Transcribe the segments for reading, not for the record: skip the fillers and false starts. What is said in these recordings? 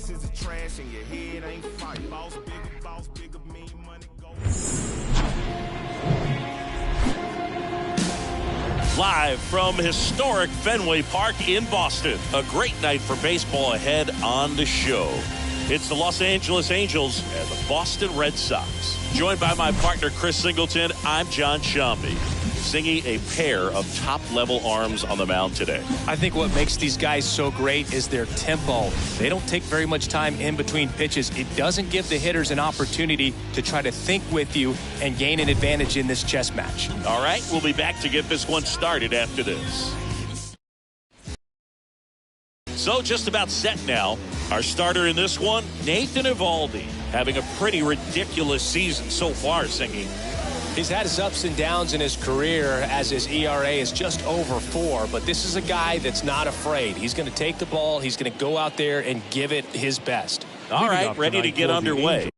glasses are trash and your head ain't fight. Boss, bigger, mean money go. Live from historic Fenway Park in Boston. A great night for baseball ahead on the show. It's the Los Angeles Angels and the Boston Red Sox. Joined by my partner, Chris Singleton, I'm John Shambi. Singing a pair of top-level arms on the mound today. I think what makes these guys so great is their tempo. They don't take very much time in between pitches. It doesn't give the hitters an opportunity to try to think with you and gain an advantage in this chess match. All right, we'll be back to get this one started after this. So just about set now. Our starter in this one, Nathan Eovaldi, having a pretty ridiculous season so far, Singing. He's had his ups and downs in his career as his ERA is just over 4, but this is a guy that's not afraid. He's going to take the ball. He's going to go out there and give it his best. All right, ready to get underway.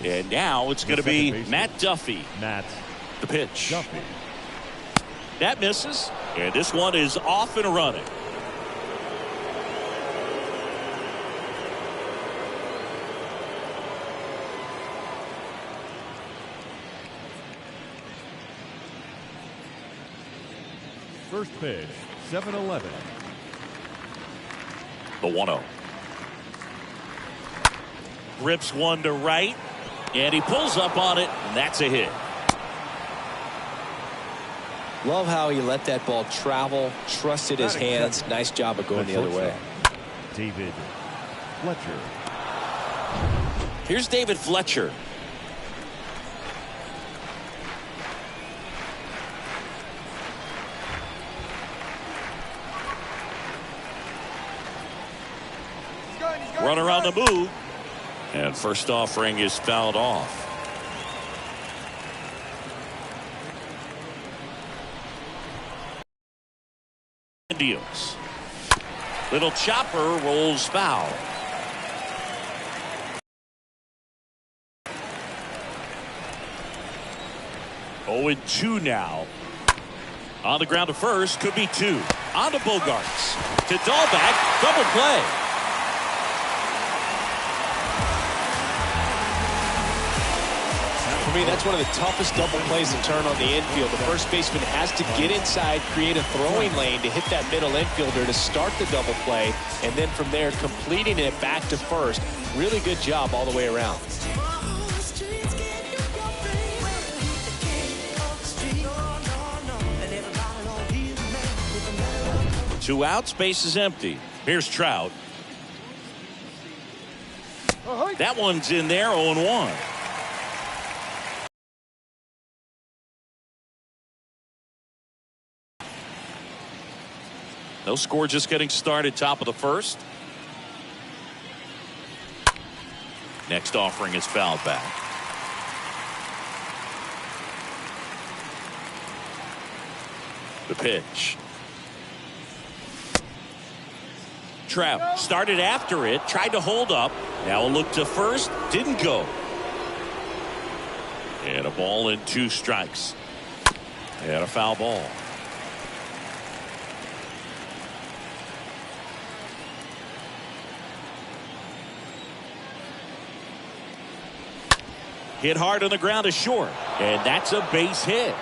And now it's going to be Matt Duffy. The pitch. Duffy. That misses. And this one is off and running. First pitch, 7-11. The 1-0. Rips one to right. And he pulls up on it. And that's a hit. Love how he let that ball travel, trusted his hands. Nice job of going the other way. David Fletcher. Here's David Fletcher. Runner on the move. And first offering is fouled off. Deals. Little chopper rolls foul. Oh, and 2 now. On the ground to first, could be 2. On to Bogarts. To Dahlbeck, double play. For me, that's one of the toughest double plays to turn on the infield. The first baseman has to get inside, create a throwing lane to hit that middle infielder to start the double play, and then from there completing it back to first. Really good job all the way around. Two outs, base is empty. Here's Trout. That one's in there, 0-1. No score, just getting started, top of the first. Next offering is fouled back. The pitch. Trout started after it, tried to hold up. Now a look to first, didn't go. And a ball and 2 strikes. And a foul ball. Hit hard on the ground to short. And that's a base hit.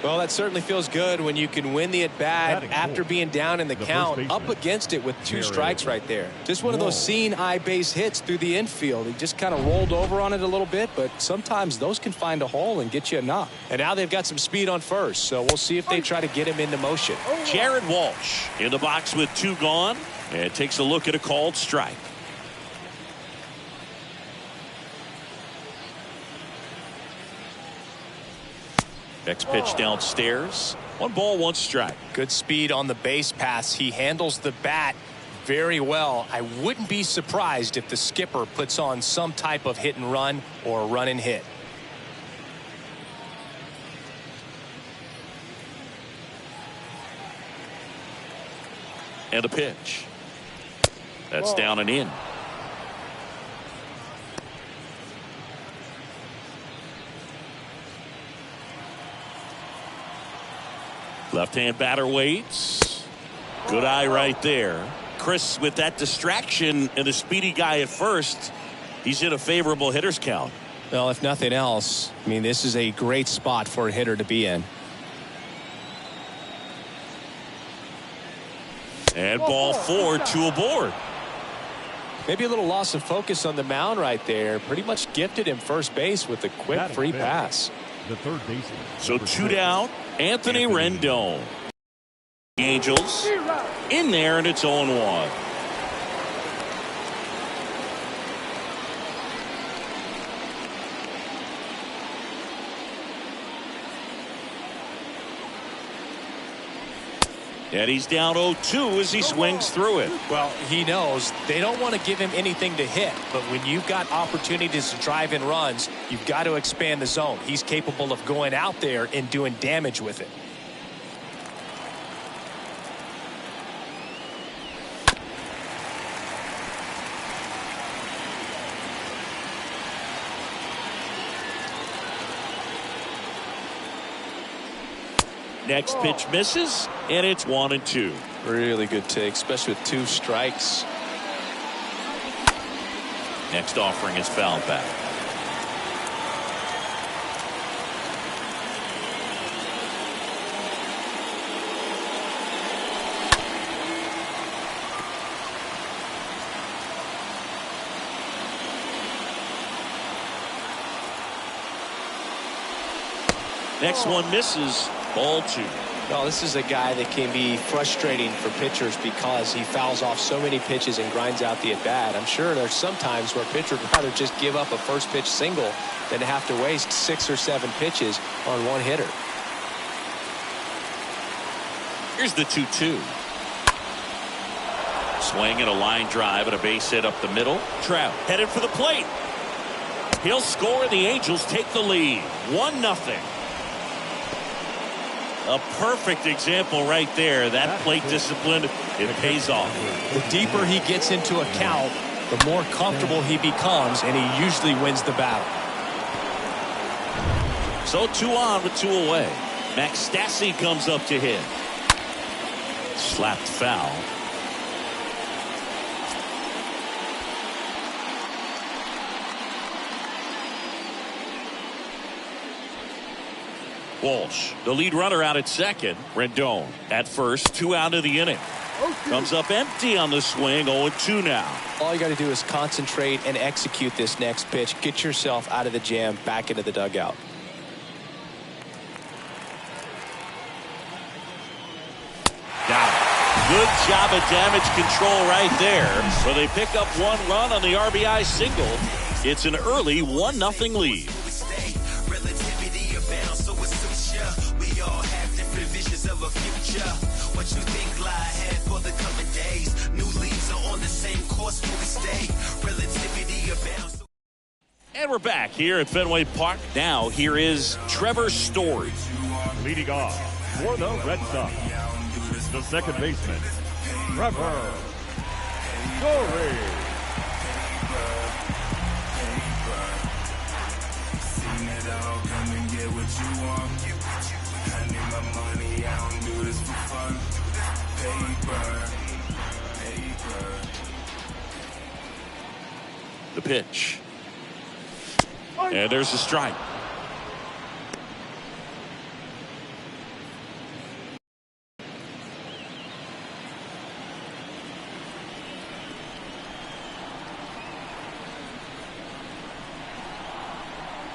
Well, that certainly feels good when you can win the at-bat after being down in the count, up against it with 2 strikes right there. Just one of those seeing eye base hits through the infield. He just kind of rolled over on it a little bit, but sometimes those can find a hole and get you a knock. And now they've got some speed on first, so we'll see if they try to get him into motion. Jared Walsh in the box with 2 gone, and takes a look at a called strike. Next pitch downstairs. 1 ball, 1 strike. Good speed on the base pass. He handles the bat very well. I wouldn't be surprised if the skipper puts on some type of hit and run or run and hit. And a pitch. That's down and in. Left-hand batter waits. Good eye right there. Chris, with that distraction and the speedy guy at first, he's in a favorable hitter's count. Well, if nothing else, I mean, this is a great spot for a hitter to be in. And ball 4, 2 aboard. Maybe a little loss of focus on the mound right there. Pretty much gifted him first base with a quick free pass. The third baseman. So 2 down, Anthony Rendon. The Angels in there, and it's 0-1. And he's down 0-2 as he swings through it. Well, he knows they don't want to give him anything to hit, but when you've got opportunities to drive in runs, you've got to expand the zone. He's capable of going out there and doing damage with it. Next pitch misses, and it's 1-2. Really good take, especially with 2 strikes. Next offering is fouled back. Next one misses. Ball 2. Well, this is a guy that can be frustrating for pitchers because he fouls off so many pitches and grinds out the at-bat. I'm sure there's some times where a pitcher would rather just give up a first pitch single than to have to waste 6 or 7 pitches on one hitter. Here's the 2-2. Swing and a line drive and a base hit up the middle. Trout headed for the plate. He'll score, and the Angels take the lead. 1-0. A perfect example right there. That plate discipline, it pays off. The deeper he gets into a count, the more comfortable he becomes, and he usually wins the battle. So 2 on with 2 away. Max Stassi comes up to hit. Slapped foul. Walsh, the lead runner, out at second. Rendon at first, 2 out of the inning. Comes up empty on the swing, 0-2 now. All you got to do is concentrate and execute this next pitch. Get yourself out of the jam, back into the dugout. Down. Good job of damage control right there. So they pick up 1 run on the RBI single. It's an early 1-0 lead. What you think lie ahead for the coming days? New leaves are on the same course where we stay. Relativity abounds. And we're back here at Fenway Park. Now here is Trevor Story. Leading off for the Red Sox, the second baseman, Trevor Story. The pitch. And there's a strike.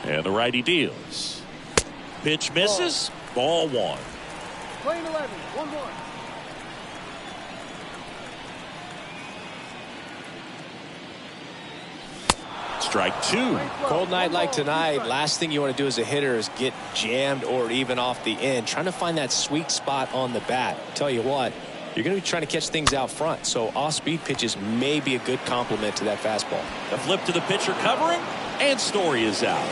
And the righty deals. Pitch misses. Ball 1. Playing 11, 1-1. Strike 2. Cold night like tonight, last thing you want to do as a hitter is get jammed or even off the end. Trying to find that sweet spot on the bat. Tell you what, you're going to be trying to catch things out front, so off-speed pitches may be a good complement to that fastball. The flip to the pitcher covering, and Story is out.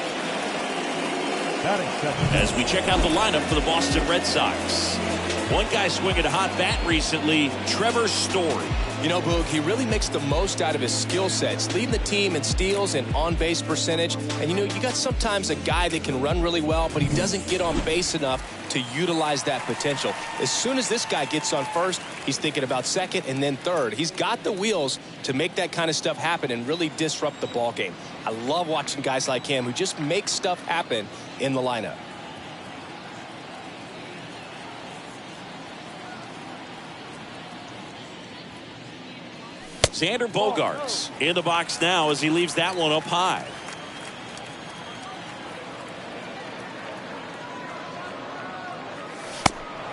As we check out the lineup for the Boston Red Sox. One guy swinging a hot bat recently, Trevor Story. You know, Boog, he really makes the most out of his skill sets, leading the team in steals and on-base percentage. And, you know, you got sometimes a guy that can run really well, but he doesn't get on base enough to utilize that potential. As soon as this guy gets on first, he's thinking about second and then third. He's got the wheels to make that kind of stuff happen and really disrupt the ball game. I love watching guys like him who just make stuff happen in the lineup. Xander Bogaerts in the box now as he leaves that one up high.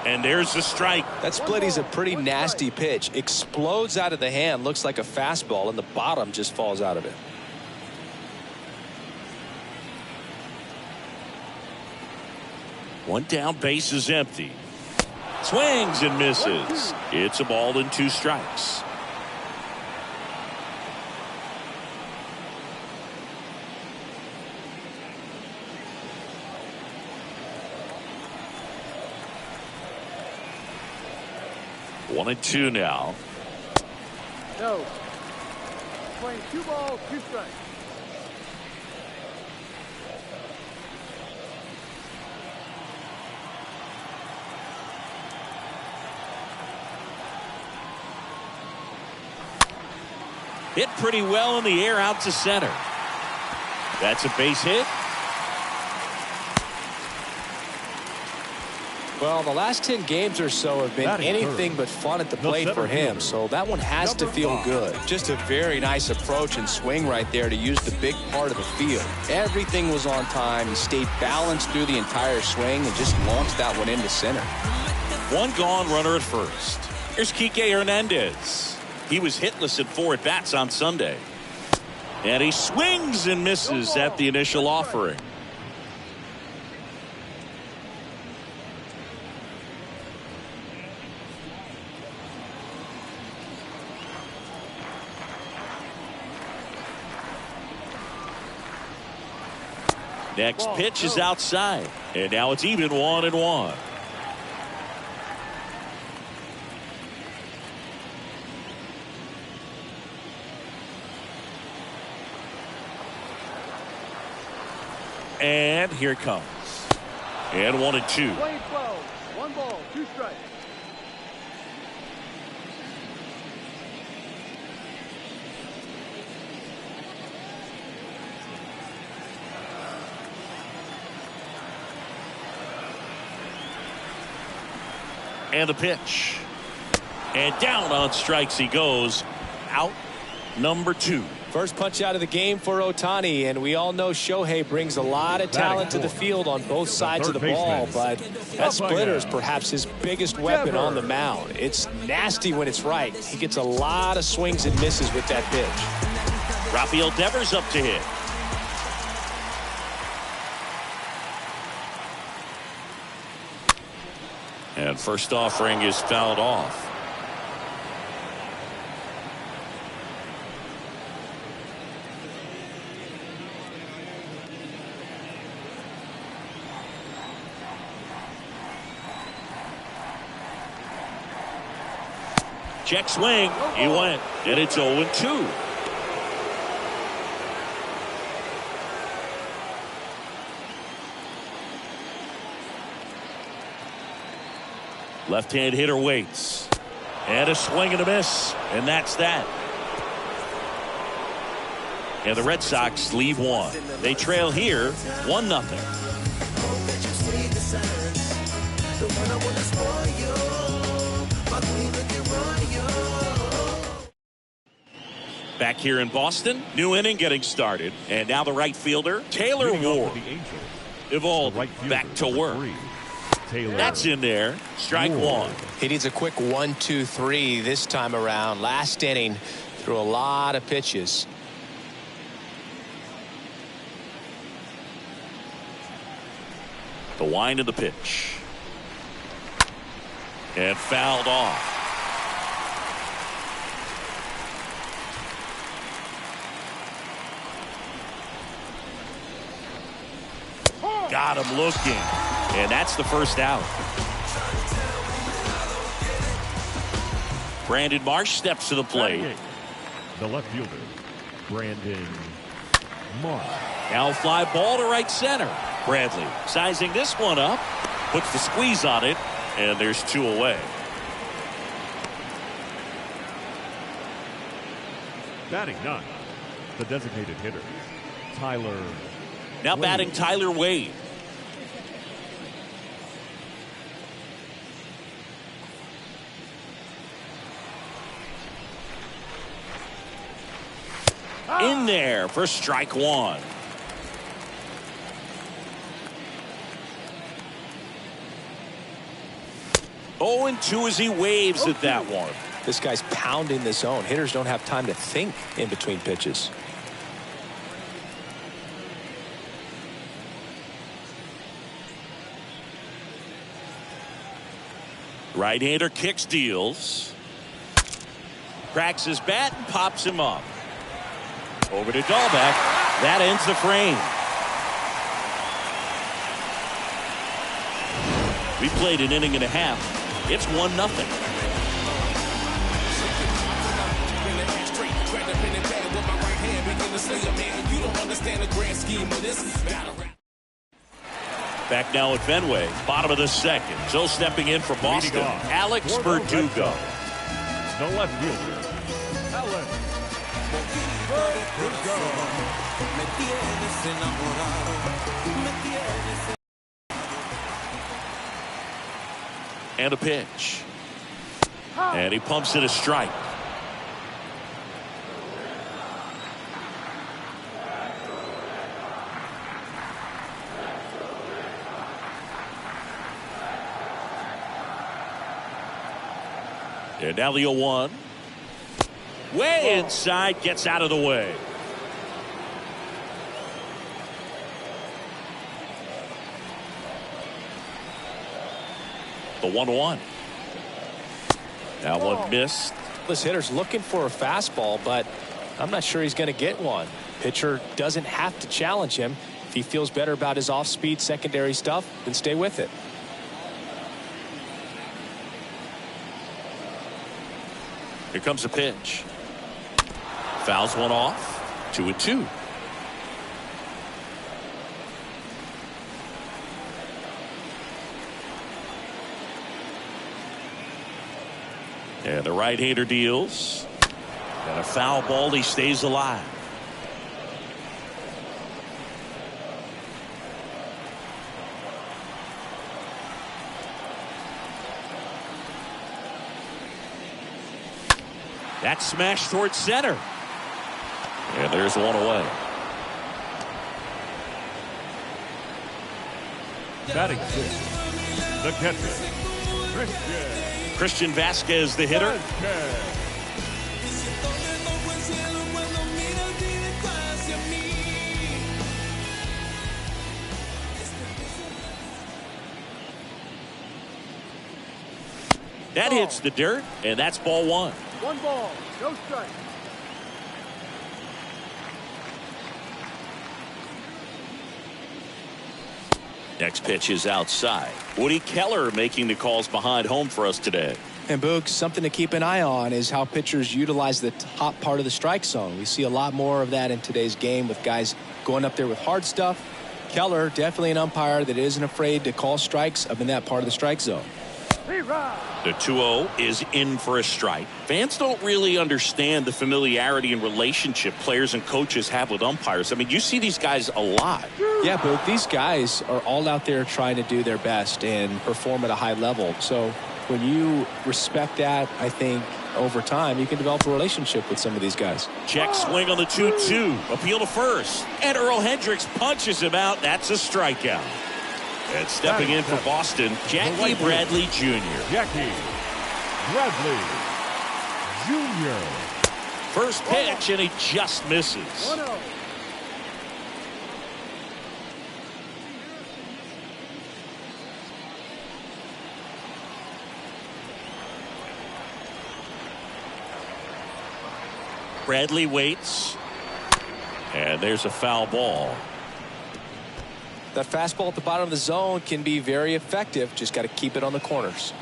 And there's the strike. That split is a pretty nasty pitch. Explodes out of the hand, looks like a fastball, and the bottom just falls out of it. One down, base is empty. Swings and misses. It's a ball and 2 strikes. One and 2 now. No. Playing 2 balls, 2 strikes. Hit pretty well in the air out to center. That's a base hit. Well, the last 10 games or so have been anything but fun at the plate for him, so that one has to feel good. Just a very nice approach and swing right there to use the big part of the field. Everything was on time. He stayed balanced through the entire swing and just launched that one into center. One gone, runner at first. Here's Kike Hernandez. He was hitless at 4 at-bats on Sunday. And he swings and misses at the initial offering. Next pitch is outside. And now it's even 1-1. And here it comes. And 1-2. Playing 12. 1 ball, 2 strikes. And the pitch. And down on strikes he goes. Out number 2. First punch out of the game for Ohtani, and we all know Shohei brings a lot of talent to the field on both sides of the ball, but that splitter is perhaps his biggest weapon on the mound. It's nasty when it's right. He gets a lot of swings and misses with that pitch. Rafael Devers up to hit. And first offering is fouled off. Check swing. He went. And it's 0-2. Left-hand hitter waits. And a swing and a miss. And that's that. And the Red Sox leave 1. They trail here 1-0. Back here in Boston, new inning getting started. And now the right fielder, Taylor Ward. Evolved back to work. That's in there. Strike 1. He needs a quick 1-2-3 this time around. Last inning, threw a lot of pitches. The wind of the pitch. And fouled off. Got him looking. And that's the first out. Brandon Marsh steps to the plate. The left fielder, Brandon Marsh. Now fly ball to right center. Bradley sizing this one up, puts the squeeze on it, and there's 2 away. Batting 9, the designated hitter, Tyler Now Wade. batting Tyler Wade. In there for strike 1. Oh, and 2 as he waves at that one. This guy's pounding the zone. Hitters don't have time to think in between pitches. Right-hander kicks, deals. Cracks his bat and pops him up. Over to Dahlbeck. That ends the frame. We played an inning and a half. It's 1-0. Back now at Fenway, bottom of the second. Still stepping in for Boston, Alex Verdugo. The left fielder, Alex And a pitch. And he pumps it a strike. And now the 0-1. Way inside, gets out of the way. The 1-1. That one missed. This hitter's looking for a fastball, but I'm not sure he's going to get one. Pitcher doesn't have to challenge him. If he feels better about his off-speed secondary stuff, then stay with it. Here comes a pitch. Fouls one off. 2-2. And the right-hander deals. And a foul ball. He stays alive. That's smashed towards center. And there's one away. batting 6, the catcher, Christian Vasquez, the hitter. Vasquez. That hits the dirt, and that's ball one. 1 ball, no strike. Next pitch is outside. Woody Keller making the calls behind home for us today. And Boog, something to keep an eye on is how pitchers utilize the top part of the strike zone. We see a lot more of that in today's game with guys going up there with hard stuff. Keller, definitely an umpire that isn't afraid to call strikes up in that part of the strike zone. The 2-0 is in for a strike. Fans don't really understand the familiarity and relationship players and coaches have with umpires. I mean, you see these guys a lot. Yeah, but these guys are all out there trying to do their best and perform at a high level. So when you respect that, I think over time you can develop a relationship with some of these guys. Check swing on the 2-2. Appeal to first. And Earl Hendricks punches him out. That's a strikeout. And stepping in for Boston, Jackie Bradley Jr. Jackie Bradley Jr. First pitch, and he just misses. 1-0. Bradley waits. And there's a foul ball. That fastball at the bottom of the zone can be very effective. Just got to keep it on the corners.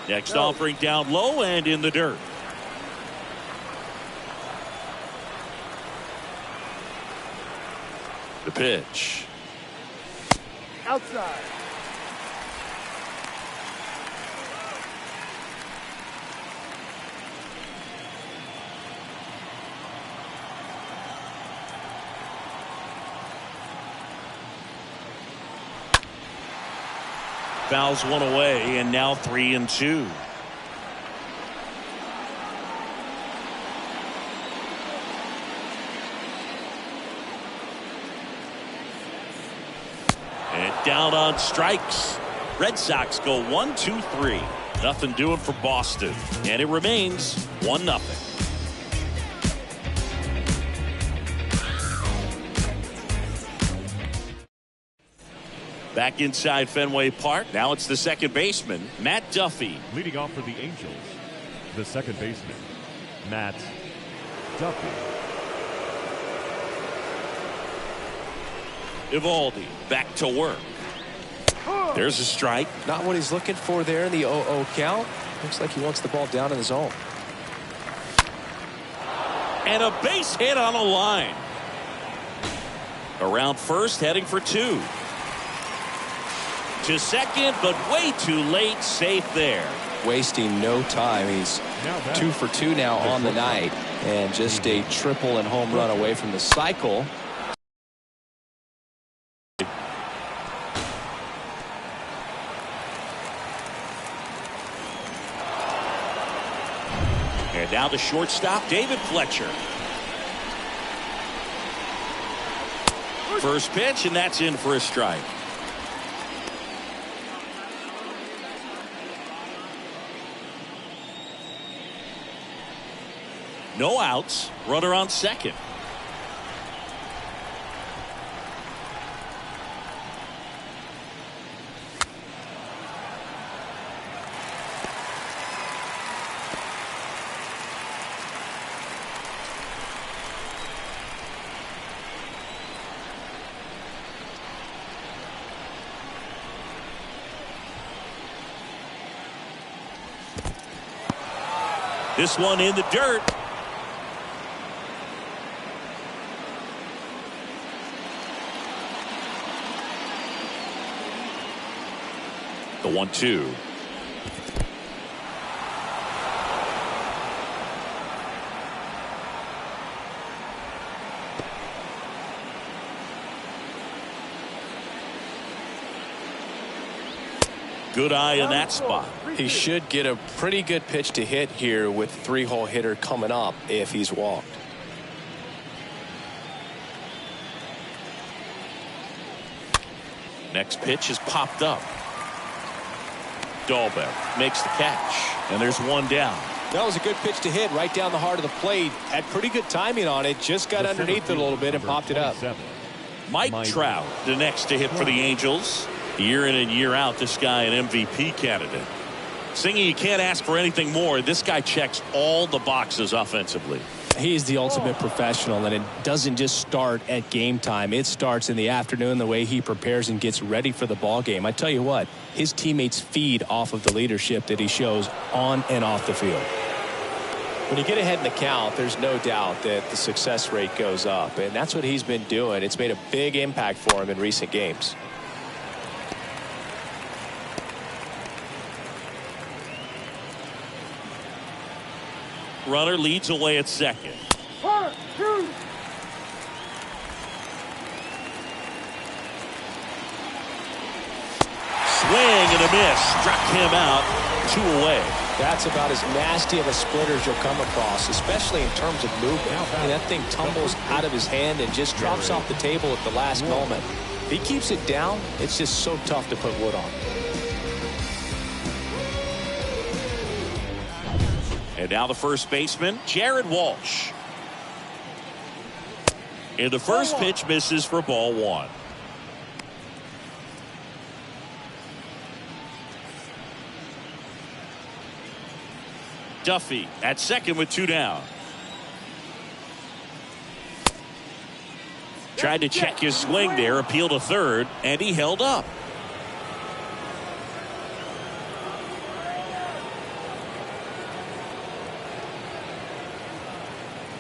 Next offering down low and in the dirt. The pitch. Outside. Fouls one away, and now 3-2. And down on strikes. Red Sox go 1-2-3. Nothing doing for Boston, and it remains 1-0. Back inside Fenway Park. Now it's the second baseman, Matt Duffy. Leading off for the Angels, the second baseman, Matt Duffy. Eovaldi back to work. There's a strike. Not what he's looking for there in the 0-0 count. Looks like he wants the ball down in the zone. And a base hit on a line. Around first, heading for two. To second, but way too late. Safe there. Wasting no time. He's 2 for 2 now on the night, and just a triple and home run away from the cycle. And now the shortstop, David Fletcher. First pitch, and that's in for a strike. No outs. Runner on second. This one in the dirt. The 1-2. Good eye in that spot. He should get a pretty good pitch to hit here with 3-hole hitter coming up if he's walked. Next pitch is popped up. Dahlbeck makes the catch, and there's one down. That was a good pitch to hit right down the heart of the plate. Had pretty good timing on it. Just got underneath it a little bit and popped it up. Mike Trout, the next to hit for the Angels. Year in and year out, this guy an MVP candidate. Singy, you can't ask for anything more. This guy checks all the boxes offensively. He's the ultimate professional, and it doesn't just start at game time. It starts in the afternoon, the way he prepares and gets ready for the ball game. I tell you what, his teammates feed off of the leadership that he shows on and off the field. When you get ahead in the count, there's no doubt that the success rate goes up, and that's what he's been doing. It's made a big impact for him in recent games. Runner leads away at second. 1, 2. Swing and a miss. Struck him out. 2 away. That's about as nasty of a splitter as you'll come across, especially in terms of movement. I mean, that thing tumbles out of his hand and just drops off the table at the last moment. If he keeps it down, it's just so tough to put wood on. And now the first baseman, Jared Walsh. And the first pitch misses for ball 1. Duffy at second with 2 down. Tried to check his swing there, appeal to third, and he held up.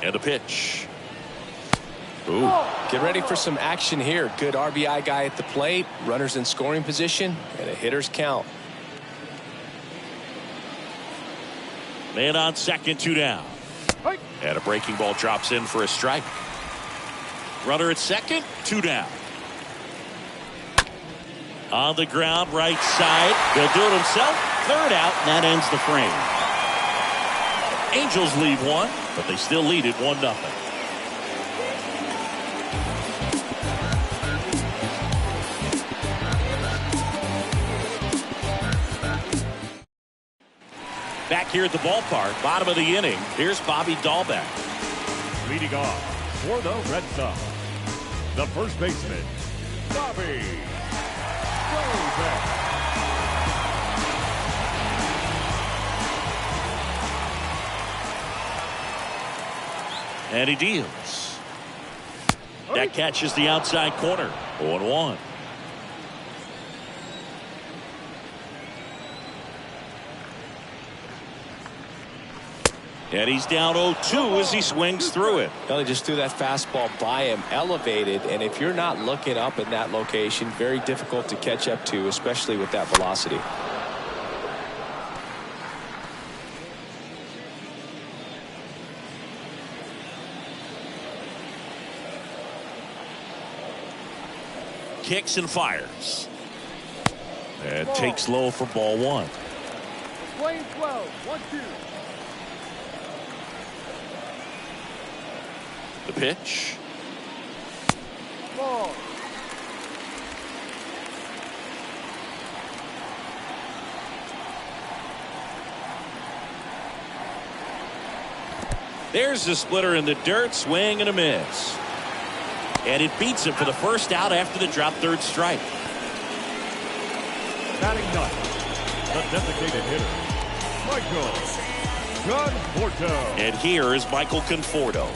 And the pitch. Ooh. Get ready for some action here. Good RBI guy at the plate. Runners in scoring position. And a hitter's count. Man on second, 2 down. And a breaking ball drops in for a strike. Runner at second, 2 down. On the ground, right side. He'll do it himself. Third out, and that ends the frame. Angels leave one, but they still lead it 1-0. Back here at the ballpark, bottom of the inning, here's Bobby Dahlbeck. Leading off for the Red Sox, the first baseman, Bobby Dahlbeck. And he deals. That catches the outside corner. 0-1. And he's down 0-2 as he swings through it. Well, he just threw that fastball by him, elevated, and if you're not looking up in that location, very difficult to catch up to, especially with that velocity. Kicks and fires. And takes low for ball 1. Playing 12, 1-2. The pitch. Ball. There's the splitter in the dirt. Swing and a miss. And it beats him for the first out after the drop third strike. Batting ninth, the designated hitter, Michael Conforto. And here is Michael Conforto.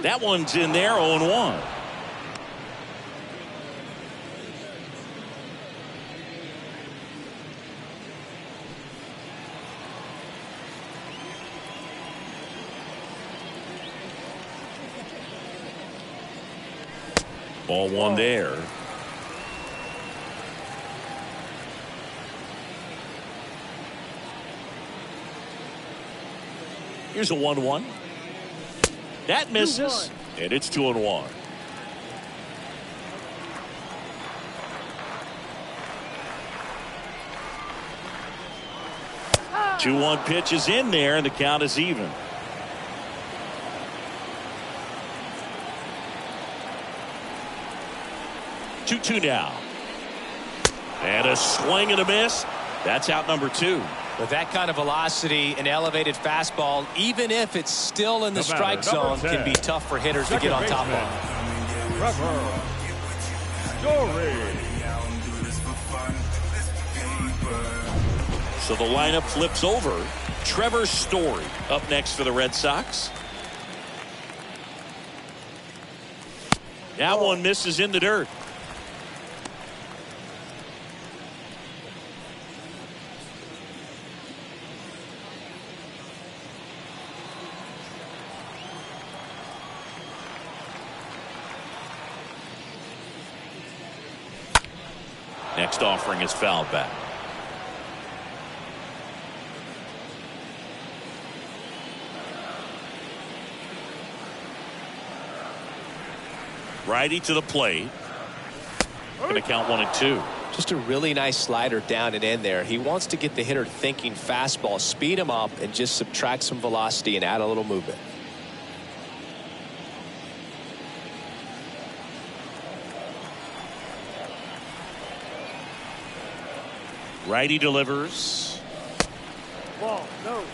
That one's in there, 0-1. Ball 1 there. Here's a 1-1. That misses, and it's 2-1. Ah! 2-1 pitch is in there, and the count is even. Two now. And a swing and a miss. That's out number 2. With that kind of velocity, an elevated fastball, even if it's still in the strike zone, can be tough for hitters to get on top of. Trevor Story. So the lineup flips over. Trevor Story up next for the Red Sox. That one misses in the dirt. Next offering is fouled back. Righty to the plate. Going to count 1-2. Just a really nice slider down and in there. He wants to get the hitter thinking fastball, speed him up, and just subtract some velocity and add a little movement. Righty delivers. Ball, no.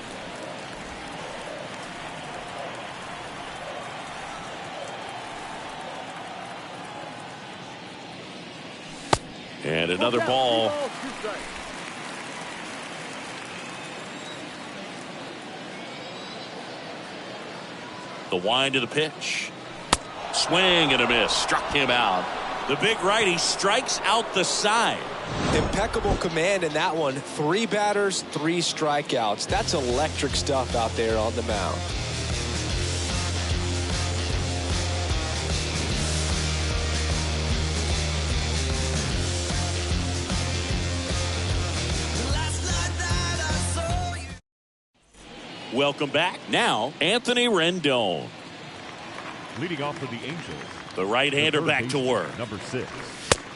And another ball. The wind of the pitch. Swing and a miss. Struck him out. The big righty strikes out the side. Impeccable command in that one. 3 batters, 3 strikeouts. That's electric stuff out there on the mound. Welcome back. Now, Anthony Rendon. Leading off for the Angels, The right-hander back to work. Number 6.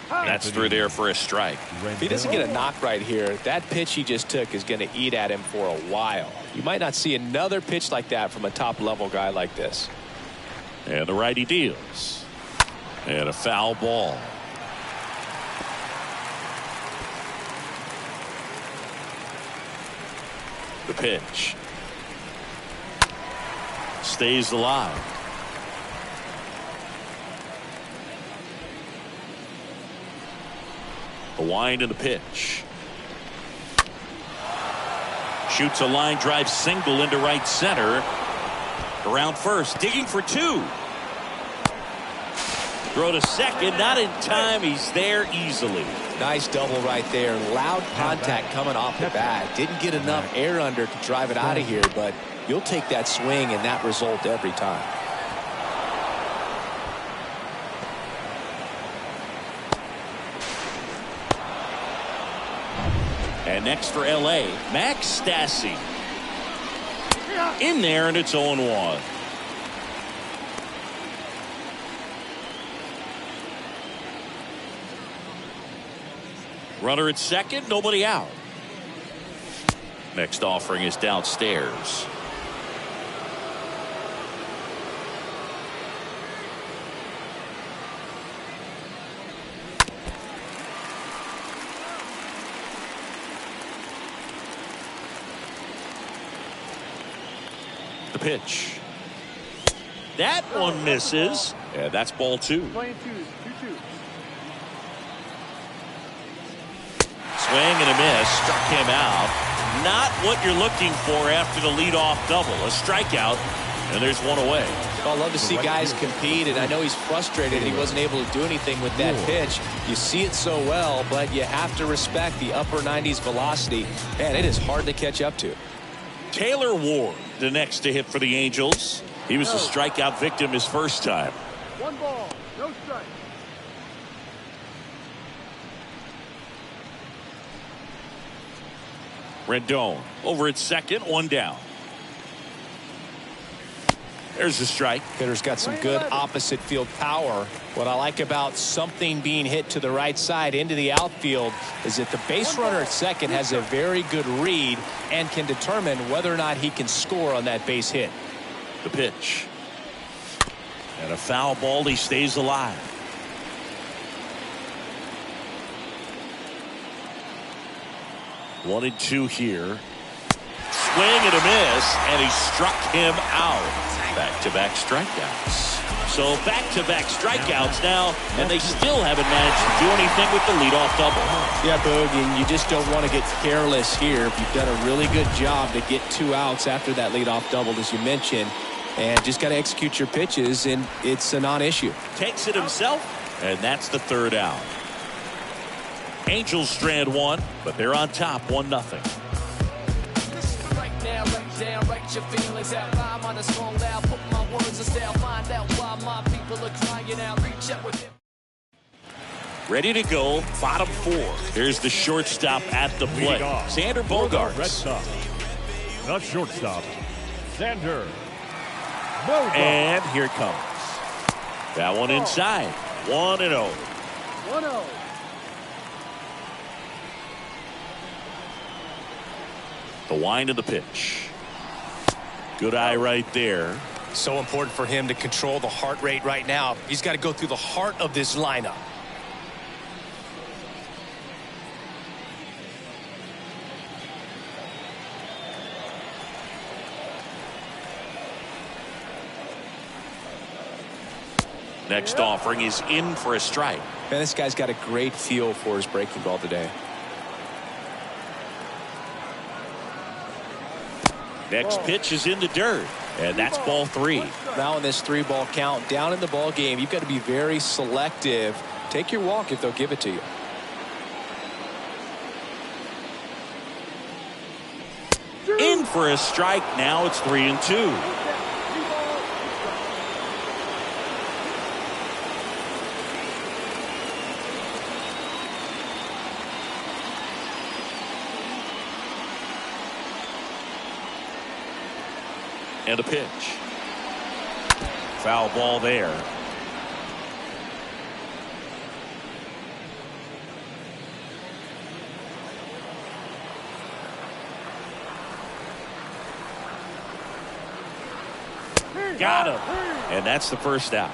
That's through there for a strike. If he doesn't get a knock right here, that pitch he just took is going to eat at him for a while. You might not see another pitch like that from a top-level guy like this. And the righty deals. And a foul ball. The pitch. Stays alive. The wind and the pitch. Shoots a line drive single into right center. Around first, digging for 2. Throw to second, not in time. He's there easily. Nice double right there. Loud contact coming off the bat. Didn't get enough air under to drive it out of here, but you'll take that swing and that result every time. And next for L.A., Max Stassi. In there, and it's 0-1. Runner at second, nobody out. Next offering is downstairs. The pitch. That one misses. Yeah, that's ball 2. Playing 2-2. Swing and a miss. Struck him out. Not what you're looking for after the leadoff double. A strikeout, and there's one away. Well, I love to see guys compete, and I know he's frustrated he wasn't able to do anything with that pitch. You see it so well, but you have to respect the upper 90s velocity. Man, it is hard to catch up to. Taylor Ward, the next to hit for the Angels. He was a strikeout victim his first time. 1 ball, no strike. Rendon over at second, 1 down. There's the strike. Hitter's got some good opposite field power. What I like about something being hit to the right side into the outfield is that the base runner at second has a very good read and can determine whether or not he can score on that base hit. The pitch. And a foul ball. He stays alive. One and 2 here. Swing and a miss, and he struck him out. Back-to-back strikeouts. So back-to-back strikeouts now, and they still haven't managed to do anything with the leadoff double. Yeah, Boog, and you just don't want to get careless here. You've done a really good job to get 2 outs after that leadoff double, as you mentioned, and just got to execute your pitches, and it's a non-issue. Takes it himself, and that's the 3rd out. Angels strand 1, but they're on top 1-0. Down, write your feelings out, rhyme on a song loud, put my words in style, find out why my people are crying out, reach out with him. Ready to go, bottom 4. Here's the shortstop at the plate, Xander Bogaerts. Red Sox, the shortstop, Xander Bogaerts. And here it comes. That one inside, 1-0. 1-0. The wind of the pitch. Good eye right there. So important for him to control the heart rate right now. He's got to go through the heart of this lineup. Next offering is in for a strike. Man, this guy's got a great feel for his breaking ball today. Next pitch is in the dirt. And that's ball 3. Now in this 3-ball count, down in the ball game, you've got to be very selective. Take your walk if they'll give it to you. In for a strike. Now it's 3-2. And a pitch. Foul ball there. Got him. And that's the first out.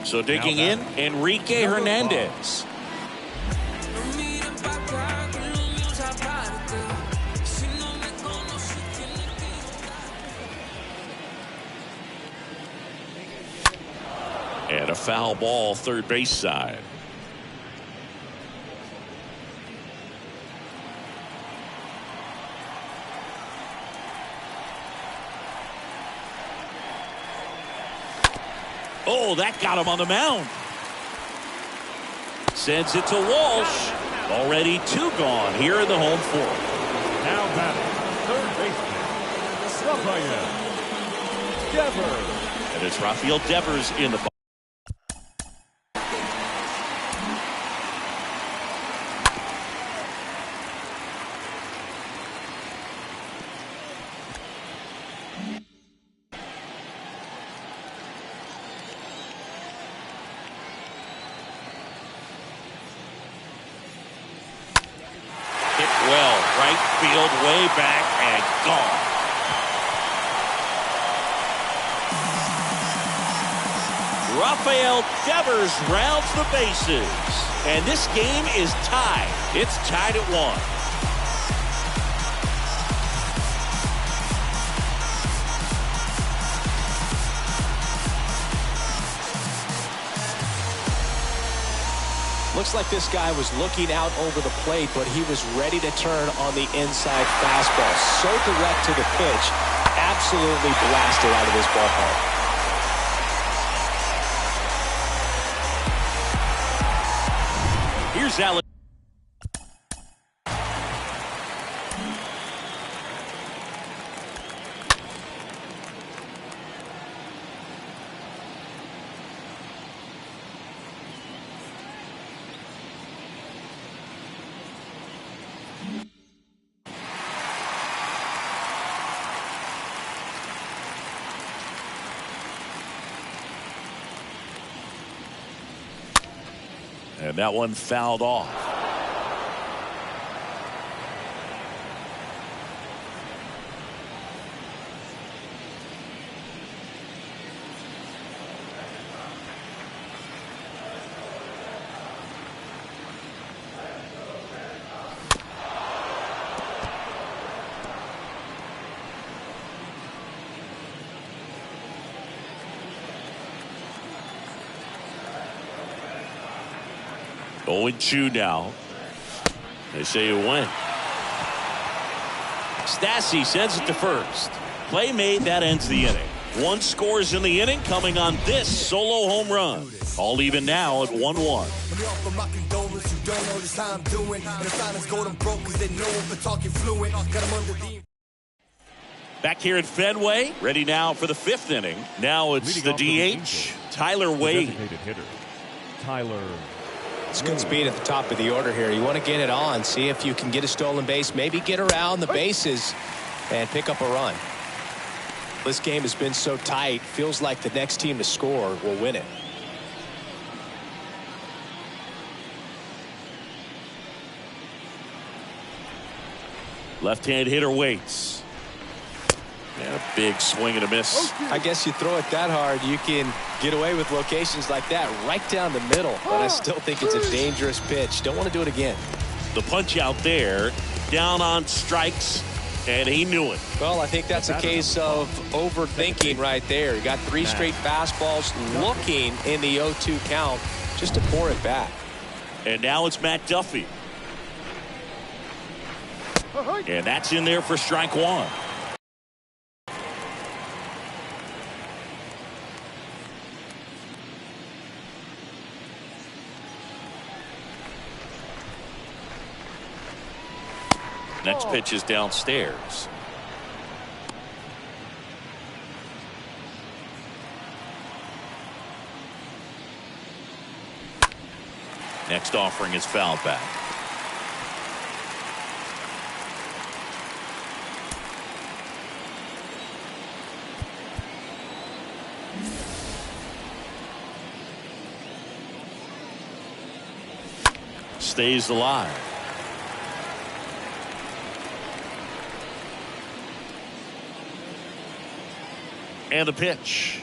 So digging in, Enrique Hernandez. And a foul ball third base side. Oh, that got him on the mound. Sends it to Walsh. Already 2 gone here in the home fourth. Now batting, third baseman, Rafael Devers. And it's Rafael Devers in the box. Well, right field, way back, and gone. Rafael Devers rounds the bases. And this game is tied. It's tied at 1. Looks like this guy was looking out over the plate, but he was ready to turn on the inside fastball. So direct to the pitch, absolutely blasted out of this ballpark. Here's Alex. And that one fouled off. Oh, and 2 now. They say it went. Stassi sends it to first. Play made, that ends the inning. 1 scores in the inning, coming on this solo home run. All even now at 1-1. Back here at Fenway, ready now for the 5th inning. Now it's the DH, Tyler Wade. Hitter, Tyler. It's good speed at the top of the order here. You want to get it on, see if you can get a stolen base, maybe get around the bases and pick up a run. This game has been so tight, feels like the next team to score will win it. Left-hand hitter waits. And a big swing and a miss. I guess you throw it that hard, you can get away with locations like that right down the middle. But I still think it's a dangerous pitch. Don't want to do it again. The punch out there, down on strikes, and he knew it. Well, I think that's a case of overthinking right there. You got 3 straight fastballs looking in the 0-2 count just to pour it back. And now it's Matt Duffy. And that's in there for strike one. Next pitch is downstairs. Next offering is fouled back. Stays alive. And a pitch.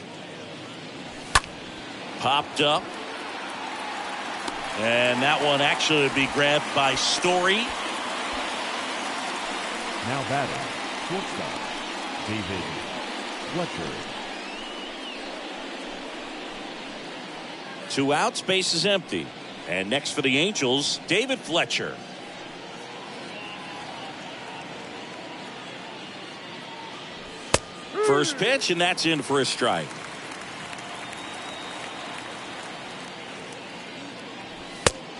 Popped up. And that one actually would be grabbed by Story. Now batting, shortstop, David Fletcher. 2 outs, base is empty. And next for the Angels, David Fletcher. First pitch, and that's in for a strike.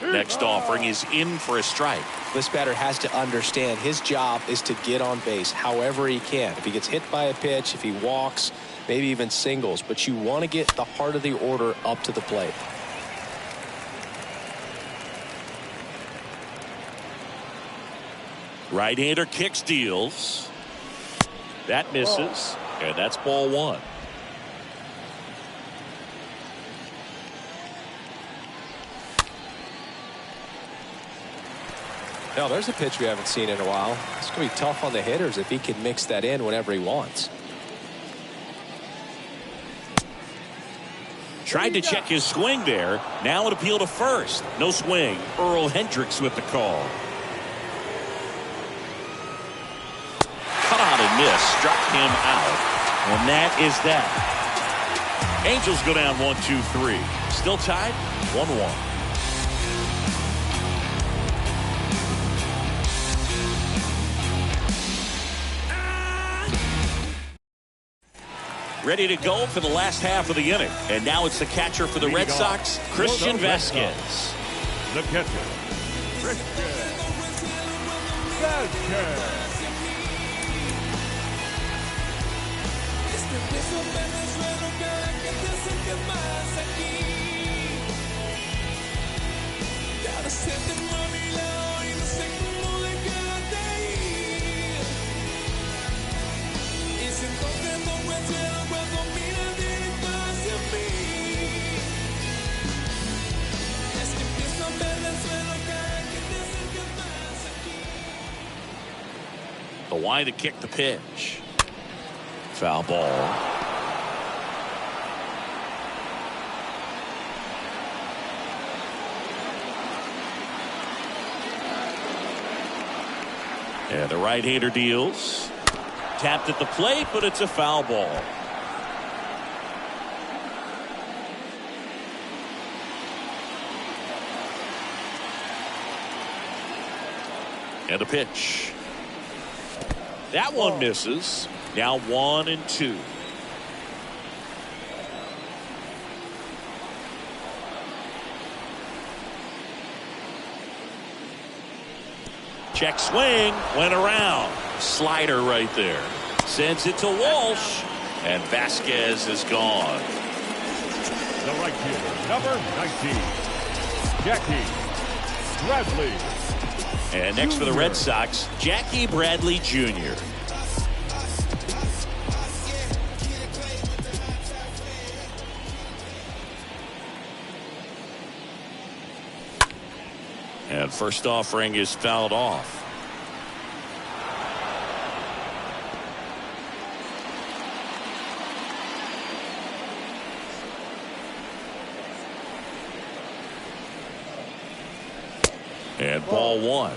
Next offering is in for a strike. This batter has to understand his job is to get on base however he can. If he gets hit by a pitch, if he walks, maybe even singles, but you want to get the heart of the order up to the plate. Right-hander kicks, deals. That misses, and that's ball one. Now, there's a pitch we haven't seen in a while. It's going to be tough on the hitters if he can mix that in whenever he wants. Tried to check his swing there. Now an appeal to first. No swing. Earl Hendricks with the call. Cut out and miss. Struck him out. And that is that. Angels go down 1-2-3. Still tied 1-1. Ready to go for the last half of the inning. And now it's the catcher for the Red Sox, Christian Vasquez. The catcher, Christian Vasquez. The wide to kick the pitch. Foul ball. And the right-hander deals. Tapped at the plate, but it's a foul ball. And a pitch. That one misses. Now 1-2. Check swing. Went around. Slider right there. Sends it to Walsh. And Vasquez is gone. The right fielder, number 19, Jackie Bradley. And next for the Red Sox, Jackie Bradley Jr. And first offering is fouled off. And ball one.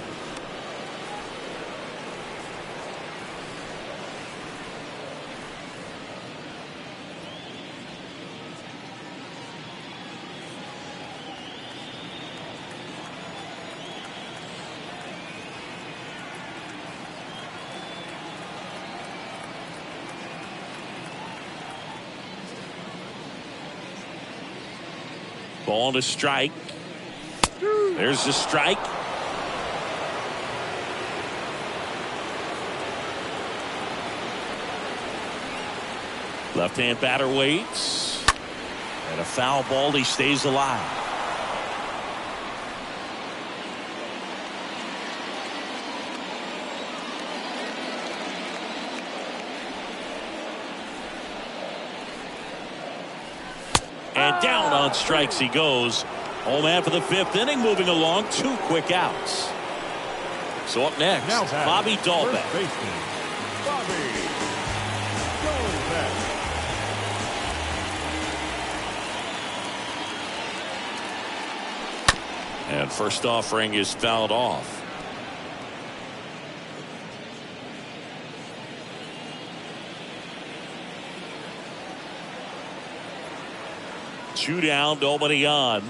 Ball to strike. There's the strike. Left-hand batter waits. And a foul ball. He stays alive. And down on strikes he goes. Home man for the 5th inning, moving along. 2 quick outs. So up next, Bobby Dalbec. And first offering is fouled off. Two down, nobody on.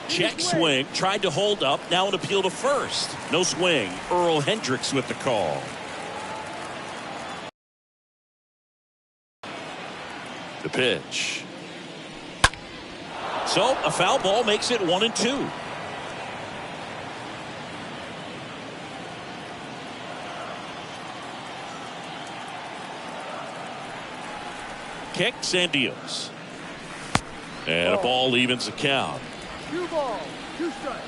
Check swing, tried to hold up, now an appeal to first. No swing. Earl Hendricks with the call. The pitch. So a foul ball makes it 1-2. Kicks and deals. And a ball evens the count. 2 balls, 2 strikes.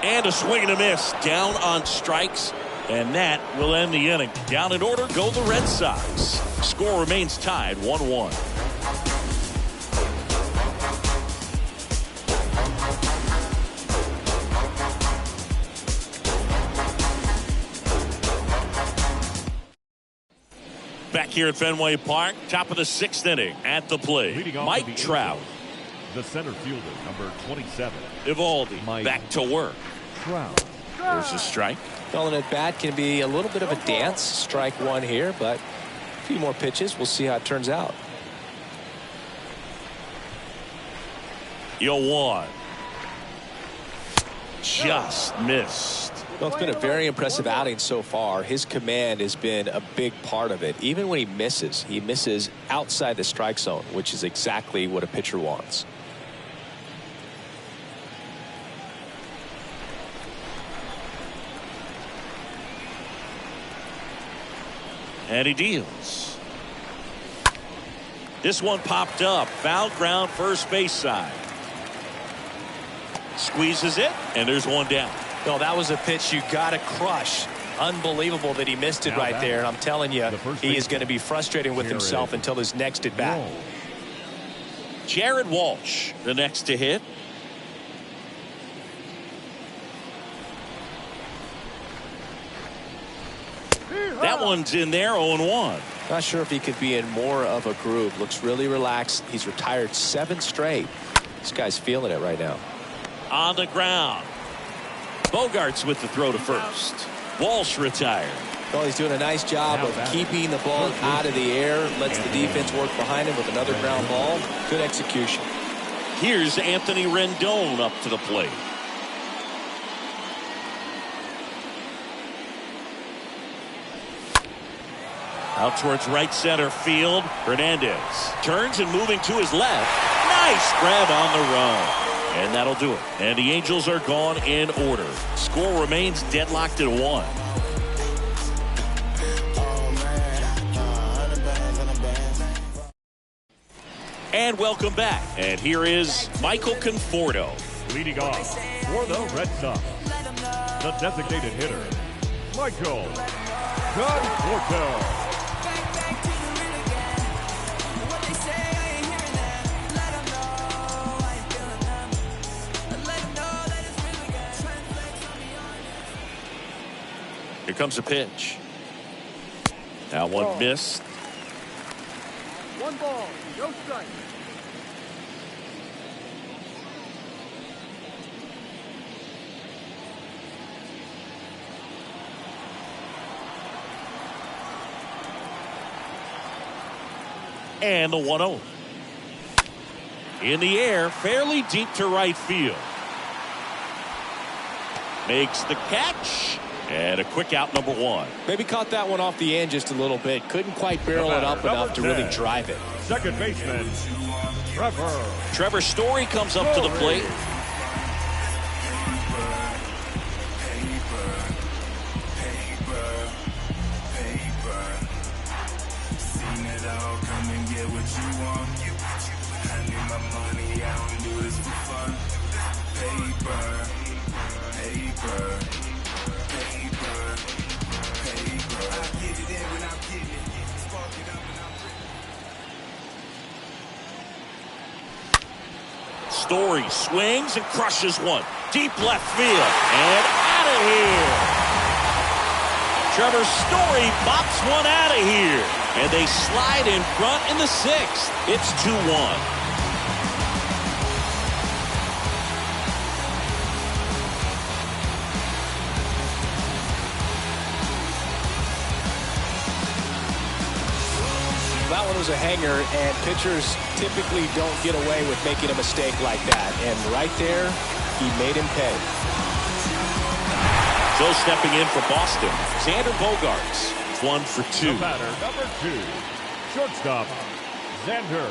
And a swing and a miss. Down on strikes. And that will end the inning. Down in order go the Red Sox. Score remains tied 1-1. Back here at Fenway Park, top of the 6th inning. At the plate, Mike Trout. The center fielder, number 27. Evaldi back to work. Trout. There's a strike. Well, an at bat can be a little bit of a dance. Strike one here, but a few more pitches. We'll see how it turns out. 0-1. Just missed. Well, it's been a very impressive outing so far. His command has been a big part of it. Even when he misses outside the strike zone, which is exactly what a pitcher wants. And he deals. This one popped up. Foul ground, first base side. Squeezes it, and there's one down. No, that was a pitch you got to crush. Unbelievable that he missed it right there. And I'm telling you, he is going to be frustrated with himself until his next at bat. Jared Walsh, the next to hit. That one's in there, 0-1. Not sure if he could be in more of a groove. Looks really relaxed. He's retired 7 straight. This guy's feeling it right now. On the ground. Bogarts with the throw to first. Walsh retired. Well, he's doing a nice job of keeping the ball out of the air. Lets the defense work behind him with another ground ball. Good execution. Here's Anthony Rendon up to the plate. Out towards right center field. Hernandez turns and moving to his left. Nice grab on the run. And that'll do it. And the Angels are gone in order. Score remains deadlocked at 1. And welcome back. And here is Michael Conforto. Leading off for the Red Sox, the designated hitter, Michael Conforto. Here comes a pitch. Now one missed. 1 ball, no strike. And the 1-0. In the air, fairly deep to right field. Makes the catch. And a quick out, number 1. Maybe caught that one off the end just a little bit. Couldn't quite barrel it up enough to really drive it. Second baseman, Trevor Story comes up to the plate. Story swings and crushes one. Deep left field. And out of here. Trevor Story bops one out of here. And they slide in front in the 6th. It's 2-1. That one was a hanger, and pitchers typically don't get away with making a mistake like that. And right there, he made him pay. So stepping in for Boston, Xander Bogaerts. 1 for 2. The batter, number 2, shortstop, Xander.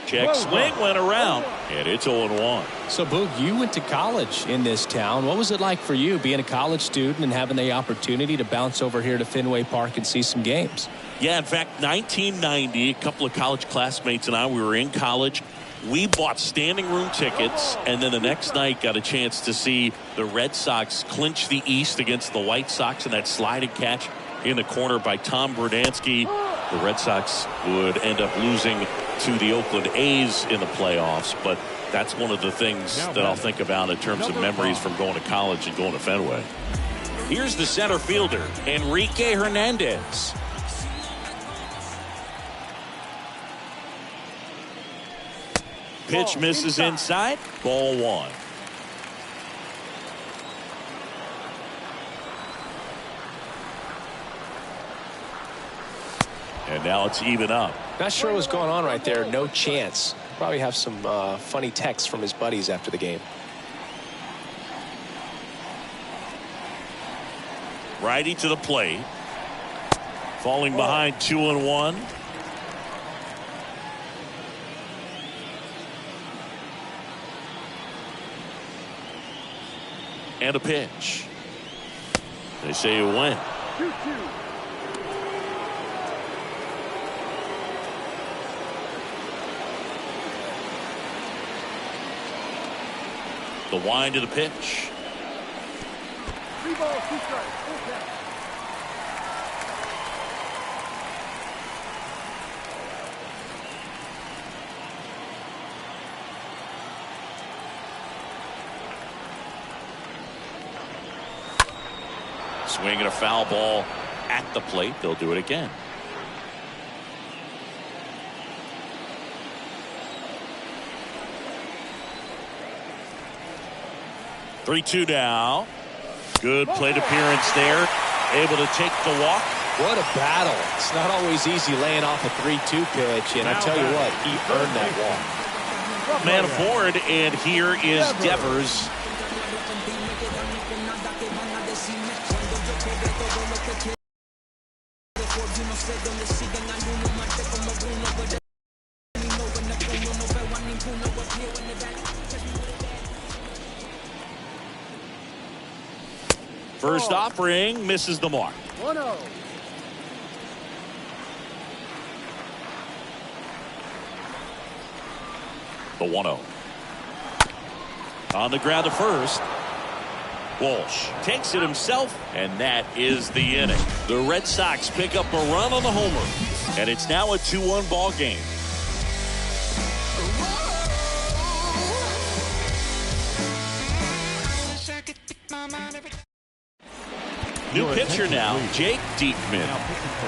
Check swing went around, and it's 0-1. So, Boog, you went to college in this town. What was it like for you being a college student and having the opportunity to bounce over here to Fenway Park and see some games? Yeah, in fact, 1990, a couple of college classmates and I, we were in college. We bought standing room tickets, and then the next night got a chance to see the Red Sox clinch the East against the White Sox in that sliding catch in the corner by Tom Verdansky. The Red Sox would end up losing to the Oakland A's in the playoffs, but that's one of the things that I'll think about in terms of memories from going to college and going to Fenway. Here's the center fielder, Enrique Hernandez. Pitch misses inside. Ball 1. And now it's even up. Not sure what's going on right there. No chance. Probably have some funny texts from his buddies after the game. Righty to the plate. Falling behind 2-1. And a pitch. They say you win. 2-2. The wind to the pitch. 3 balls, 2 strikes. Full count. Swinging a foul ball at the plate. They'll do it again. Three-2 now. Good plate appearance there. Able to take the walk. What a battle. It's not always easy laying off a 3-2 pitch, and I tell you what, he earned that walk. Man aboard, and here is Devers. First offering misses the mark. 1-0. The 1-0. On the ground to first. Walsh takes it himself, and that is the inning. The Red Sox pick up a run on the homer, and it's now a 2-1 ball game. New pitcher now, Jake Diekman.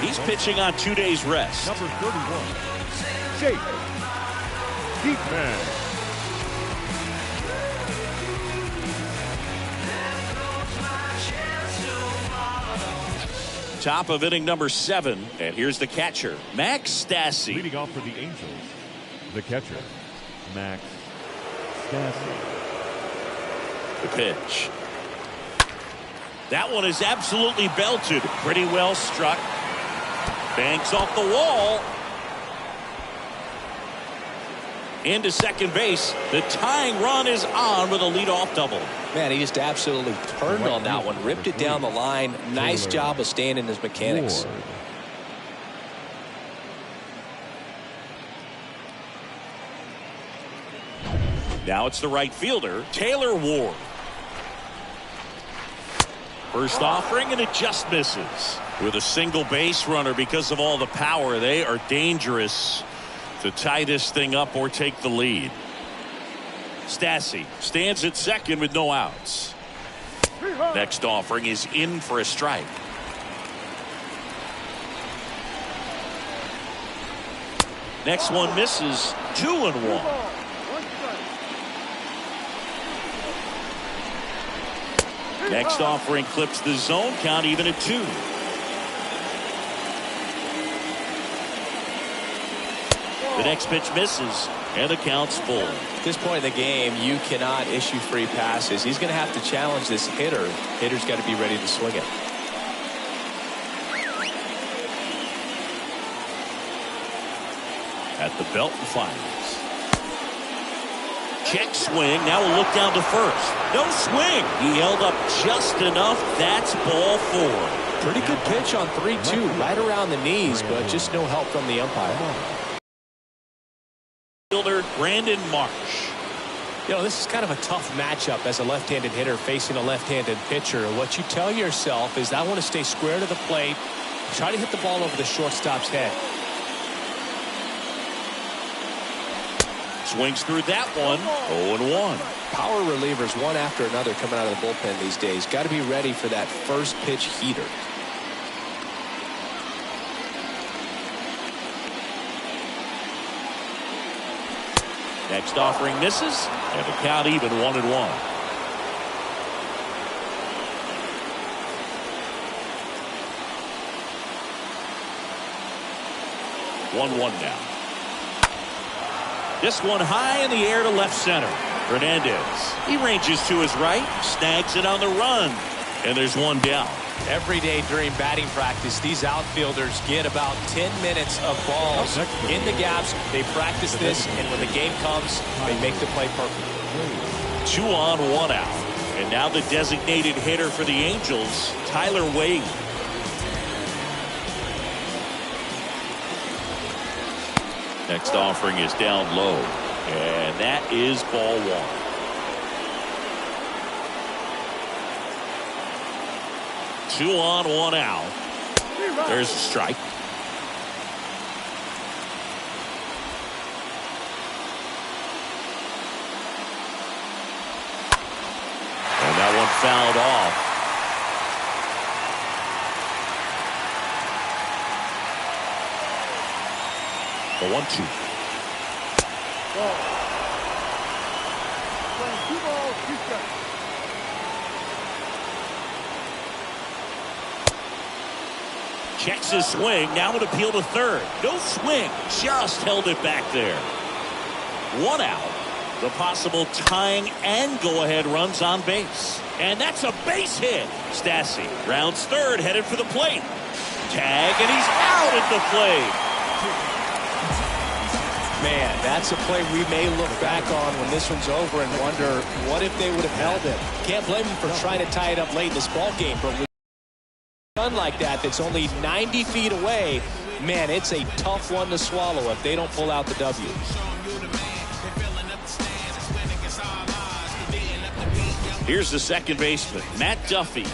He's pitching on 2 days rest. Number 31, Jake Diekman. Top of inning number 7, and here's the catcher, Max Stassi. Leading off for the Angels, the catcher, Max Stassi. The pitch. That one is absolutely belted. Pretty well struck. Banks off the wall. Into second base. The tying run is on with a leadoff double. Man, he just absolutely turned on that one. Ripped it down the line. Nice job of staying in his mechanics. Ward. Now it's the right fielder, Taylor Ward. First offering, and it just misses. With a single base runner, because of all the power, they are dangerous to tie this thing up or take the lead. Stassi stands at second with no outs. Next offering is in for a strike. Next one misses. 2-1. Next offering clips the zone count even at 2. The next pitch misses, and the count's full. At this point in the game, you cannot issue free passes. He's going to have to challenge this hitter. Hitter's got to be ready to swing it. At the belt and fires. Check swing. Now we'll look down to first. No swing. He held up just enough. That's ball 4. Pretty good pitch on 3-2. Right around the knees, but just no help from the umpire. Fielder Brandon Marsh. You know, this is kind of a tough matchup as a left-handed hitter facing a left-handed pitcher. What you tell yourself is, I want to stay square to the plate, try to hit the ball over the shortstop's head. Swings through that one. 0-1. Power relievers one after another coming out of the bullpen these days. Got to be ready for that first pitch heater. Next offering misses, and the count even 1-1. 1-1 now. This one high in the air to left center. Hernandez. He ranges to his right, snags it on the run, and there's one down. Every day during batting practice, these outfielders get about 10 minutes of balls in the gaps. They practice this, and when the game comes, they make the play perfect. 2 on, 1 out. And now the designated hitter for the Angels, Tyler Wade. Next offering is down low, and that is ball 1. Two on, 1 out. There's a strike. And that one fouled off. The 1-2. Playing 2 balls, 2 strikes. Checks his swing. Now an appeal to third. No swing. Just held it back there. 1 out. The possible tying and go-ahead runs on base. And that's a base hit. Stassi rounds third, headed for the plate. Tag, and he's out at the plate. Man, that's a play we may look back on when this one's over and wonder, what if they would have held it? Can't blame him for trying to tie it up late in this ball game, but with a gun like that that's only 90 feet away, man, it's a tough one to swallow if they don't pull out the W. Here's the second baseman, Matt Duffy.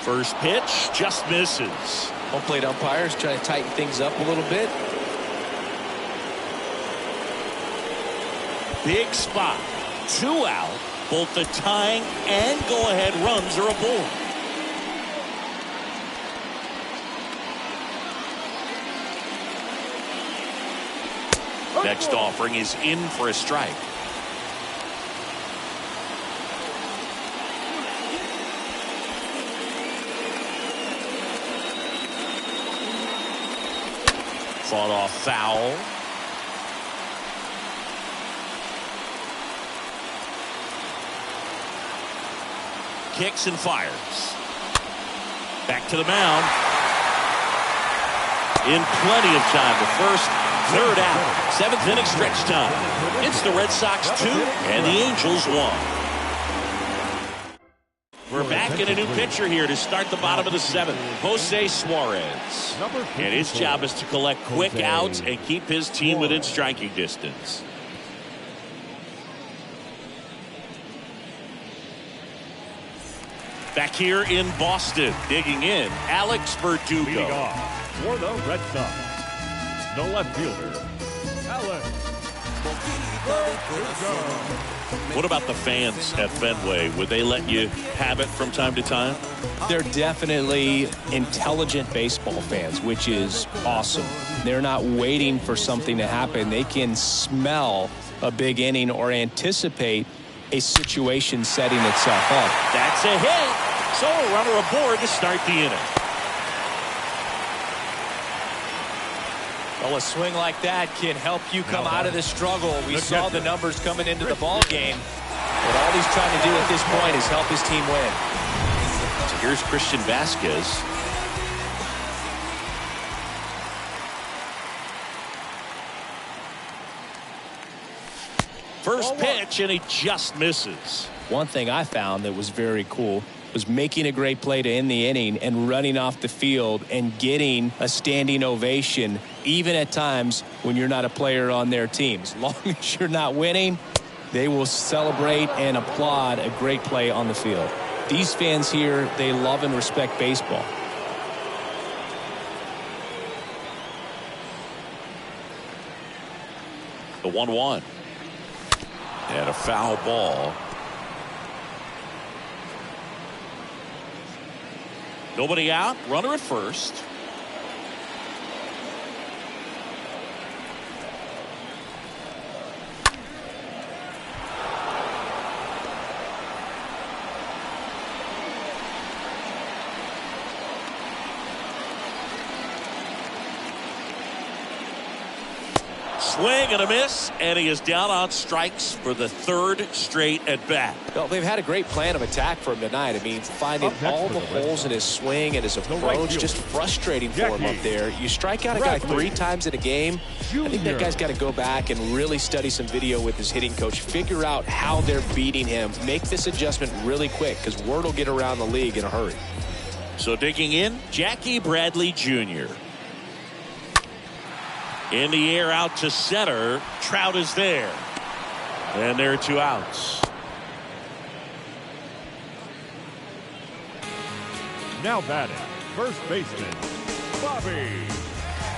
First pitch just misses. Home plate umpires trying to tighten things up a little bit. Big spot. 2 out. Both the tying and go-ahead runs are aboard. Next offering is in for a strike. fought off foul. Kicks and fires. Back to the mound. In plenty of time. The first, third out. 7th inning stretch time. It's the Red Sox 2 and the Angels 1. We're back in a new pitcher here to start the bottom of the 7th. Jose Suarez. And his job is to collect quick outs and keep his team within striking distance. Back here in Boston, digging in, Alex Verdugo. Leading off for the Red Sox, the left fielder, Alex Verdugo. What about the fans at Fenway? Would they let you have it from time to time? They're definitely intelligent baseball fans, which is awesome. They're not waiting for something to happen. They can smell a big inning or anticipate a situation setting itself up. That's a hit. So a runner aboard to start the inning. Well, a swing like that can help you come out of this struggle. We saw the numbers coming into the ball game. But all he's trying to do at this point is help his team win. So here's Christian Vasquez. First pitch, and he just misses. One thing I found that was very cool was making a great play to end the inning and running off the field and getting a standing ovation, even at times when you're not a player on their team. As long as you're not winning, they will celebrate and applaud a great play on the field. These fans here, they love and respect baseball. The 1-1. And a foul ball. Nobody out. Runner at first. Swing and a miss, and he is down on strikes for the 3rd straight at bat. Well, they've had a great plan of attack for him tonight. I mean, finding all the holes in his swing and his approach, just frustrating for him up there. You strike out a guy 3 times in a game, I think that guy's got to go back and really study some video with his hitting coach, figure out how they're beating him, make this adjustment really quick, because word will get around the league in a hurry. So digging in, Jackie Bradley Jr. In the air out to center. Trout is there. And there are 2 outs. Now batting, first baseman, Bobby.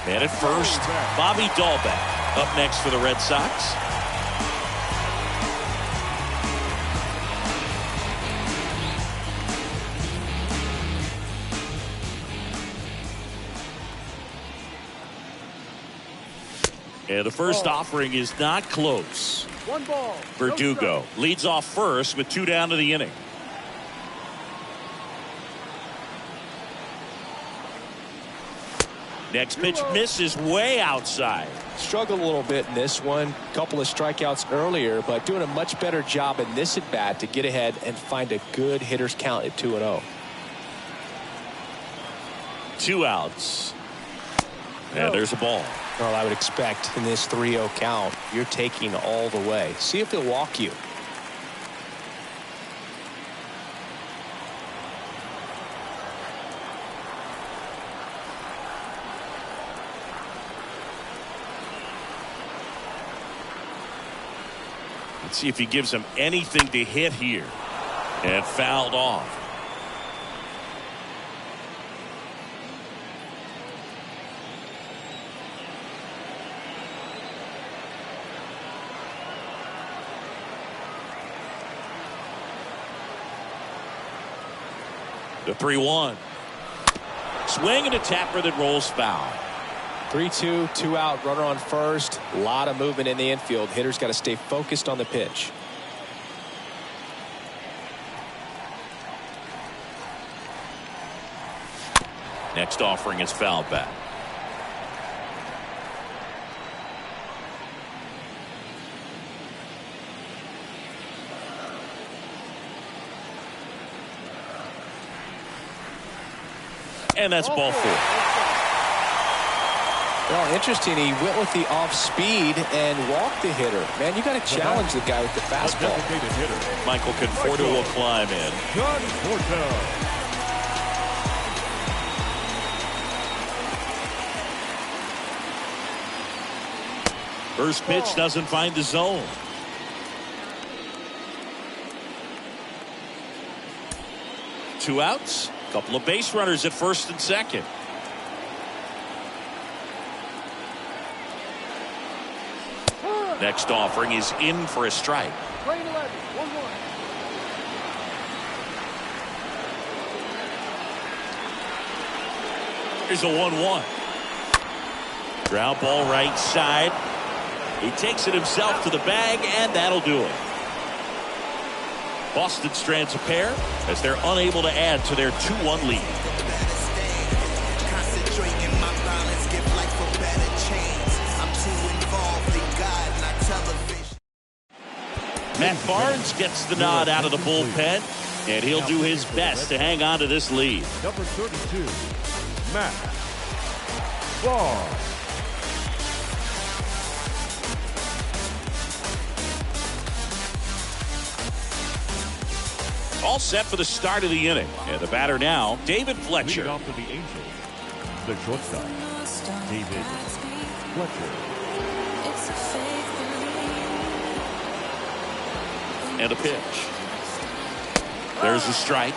And at first, Bobby Dahlbeck up next for the Red Sox. And the first offering is not close. 1 ball. Verdugo leads off first with 2 down to the inning. Next pitch misses way outside. Struggled a little bit in this one. Couple of strikeouts earlier, but doing a much better job in this at bat to get ahead and find a good hitter's count at 2-0. 2 outs. And there's a ball. Well, I would expect in this 3-0 count, you're taking all the way. See if he'll walk you. Let's see if he gives him anything to hit here. And fouled off. The 3-1. Swing and a tapper that rolls foul. 3-2, 2 out, runner on first. A lot of movement in the infield. Hitter's got to stay focused on the pitch. Next offering is fouled back. And that's ball 4. Well, interesting. He went with the off speed and walked the hitter. Man, you got to challenge the guy with the fastball. Michael Conforto will climb in. Conforto. First pitch doesn't find the zone. Two outs. Couple of base runners at first and second. Next offering is in for a strike. Lane 11, 1-1. Here's a 1-1. Ground ball right side. He takes it himself to the bag, and that'll do it. Boston strands a pair as they're unable to add to their 2-1 lead. Concentrating my balance, give life a better chance. I'm too involved in God, not television. Matt Barnes gets the nod out of the bullpen, and he'll do his best to hang on to this lead. Number 32, Matt Barnes. All set for the start of the inning. And the batter now, David Lead Fletcher. off for the Angels, the shortstop, David Fletcher. And a pitch. There's a strike.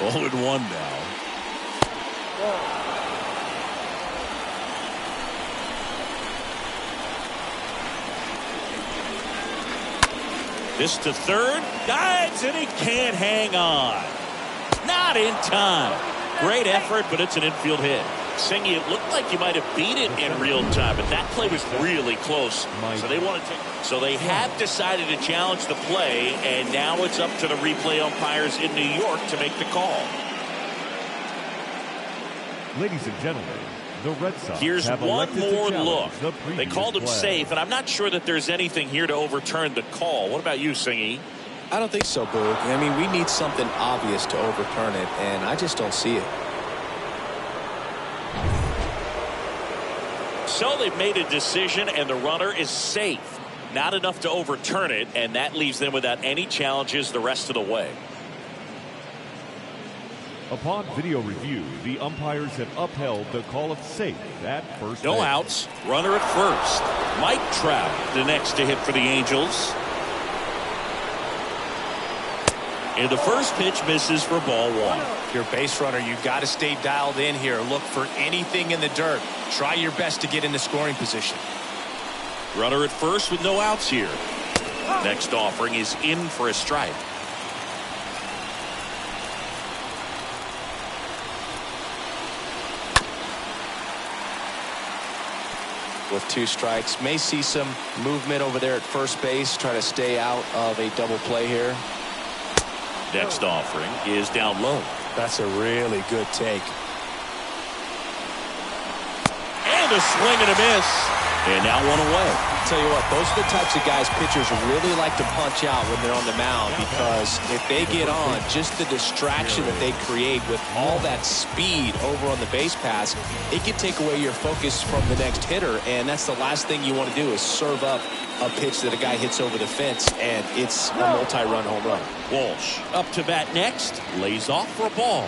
Oh, and 1 now. This to third. Dives, and he can't hang on. Not in time. Great effort, but it's an infield hit. Singy, it looked like you might have beat it in real time, but that play was really close. So they want to take. So they have decided to challenge the play, and now it's up to the replay umpires in New York to make the call. Ladies and gentlemen, the Red Sox Here's have one elected to more challenge look. the They called him previous play. safe, and I'm not sure that there's anything here to overturn the call. What about you, Singy? I don't think so, Boog. I mean, we need something obvious to overturn it, and I just don't see it. So they've made a decision, and the runner is safe. Not enough to overturn it, and that leaves them without any challenges the rest of the way. Upon video review, the umpires have upheld the call of safe at first No base. outs. Runner at first. Mike Trout, the next to hit for the Angels. And the first pitch misses for ball 1. If you're a base runner, you got to stay dialed in here. Look for anything in the dirt. Try your best to get into scoring position. Runner at first with no outs here. Next offering is in for a strike. With 2 strikes, may see some movement over there at first base. Try to stay out of a double play here. Next offering is down low. That's a really good take. And a swing and a miss. And now 1 away. Tell you what, those are the types of guys pitchers really like to punch out when they're on the mound, because if they get on, just the distraction that they create with all that speed over on the base pass, it can take away your focus from the next hitter, and that's the last thing you want to do is serve up a pitch that a guy hits over the fence, and it's a multi-run home run. Walsh up to bat next. Lays off for a ball.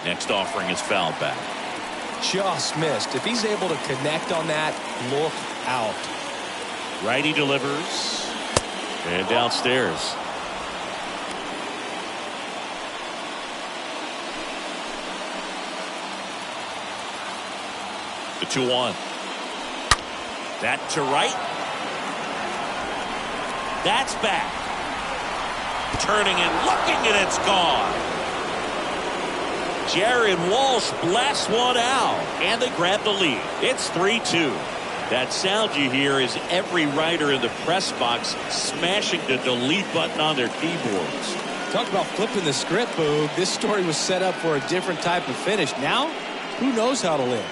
Next offering is fouled back. Just missed. If he's able to connect on that, look out. Righty delivers. And downstairs. The 2-1. That to right. That's back. Turning and looking, and it's gone. Jared Walsh blasts one out, and they grab the lead. It's 3-2. That sound you hear is every writer in the press box smashing the delete button on their keyboards. Talk about flipping the script, Boog. This story was set up for a different type of finish. Now, who knows how to live?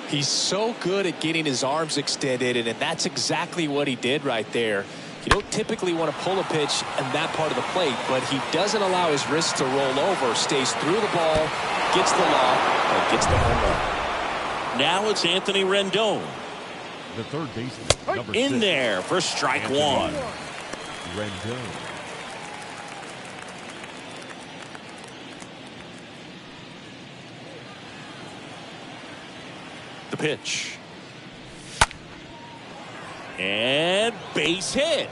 He's so good at getting his arms extended, and that's exactly what he did right there. You don't typically want to pull a pitch in that part of the plate, but he doesn't allow his wrist to roll over, stays through the ball, gets the lob, and gets the home run. Now it's Anthony Rendon. The third baseman, number In 6. there for strike Anthony one. Rendon. The pitch. And base hit.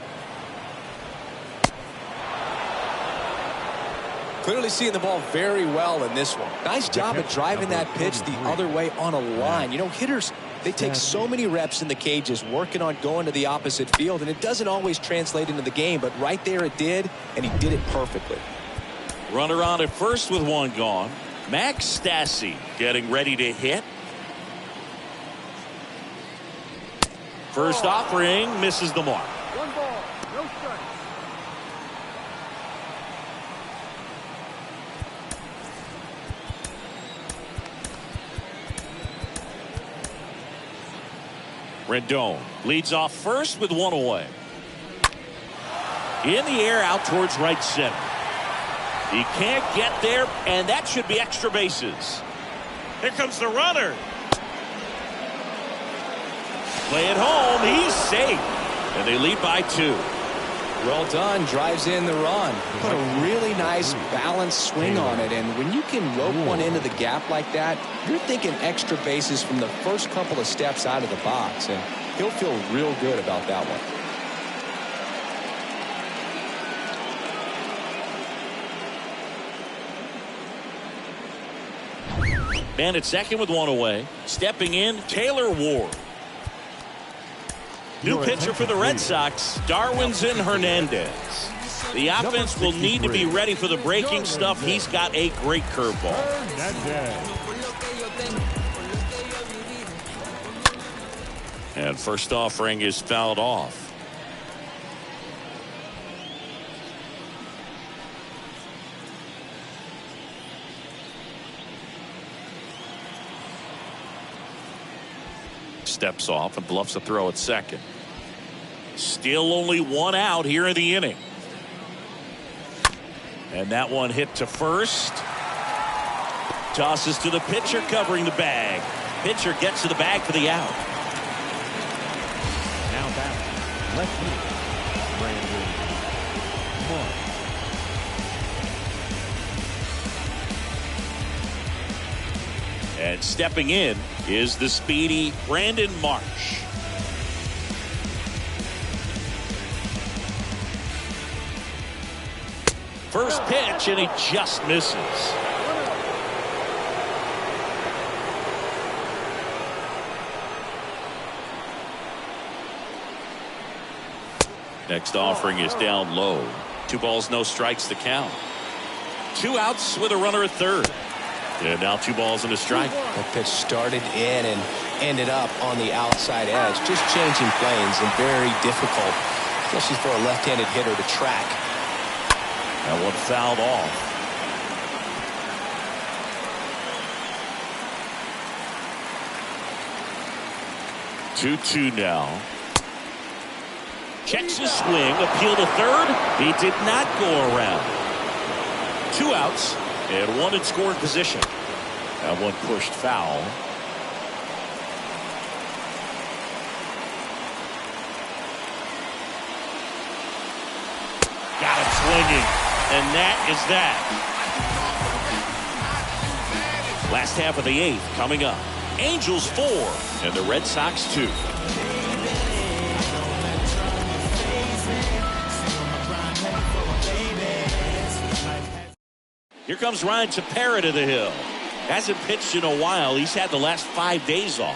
Clearly seeing the ball very well in this one. Nice job of driving that pitch the other way on a line. You know, hitters, they take so many reps in the cages working on going to the opposite field, and it doesn't always translate into the game, but right there it did, and he did it perfectly. Runner on at first with one gone. Max Stassi getting ready to hit. First offering misses the mark. One ball, no strikes. Rendon leads off first with one away. In the air out towards right center. He can't get there, and that should be extra bases. Here comes the runner. Play it home. He's safe. And they lead by 2. Well done. Drives in the run. Put a really nice balanced swing on it. And when you can rope one into the gap like that, you're thinking extra bases from the first couple of steps out of the box. And he'll feel real good about that one. Man at second with one away. Stepping in, Taylor Ward. New pitcher for the Red Sox, Darwinzon Hernandez. The offense will need to be ready for the breaking stuff. He's got a great curveball. And first offering is fouled off. Steps off and bluffs a throw at second. Still only one out here in the inning. And that one hit to first. Tosses to the pitcher covering the bag. Pitcher gets to the bag for the out. Now back. Left field. Brandon Marsh. And stepping in is the speedy Brandon Marsh. First pitch, and he just misses. Next offering is down low. 2 balls, no strikes to count. 2 outs with a runner at third. And now 2 balls and a strike. That pitch started in and ended up on the outside edge. Just changing planes and very difficult, especially for a left-handed hitter to track. That one fouled off. Two now. Checks his swing, appeal to third. He did not go around. 2 outs and 1 in scoring position. That one pushed foul. Got him swinging. And that is that. Last half of the 8th coming up. Angels 4 and the Red Sox 2. Here comes Ryan Tepera to the hill. Hasn't pitched in a while. He's had the last 5 days off.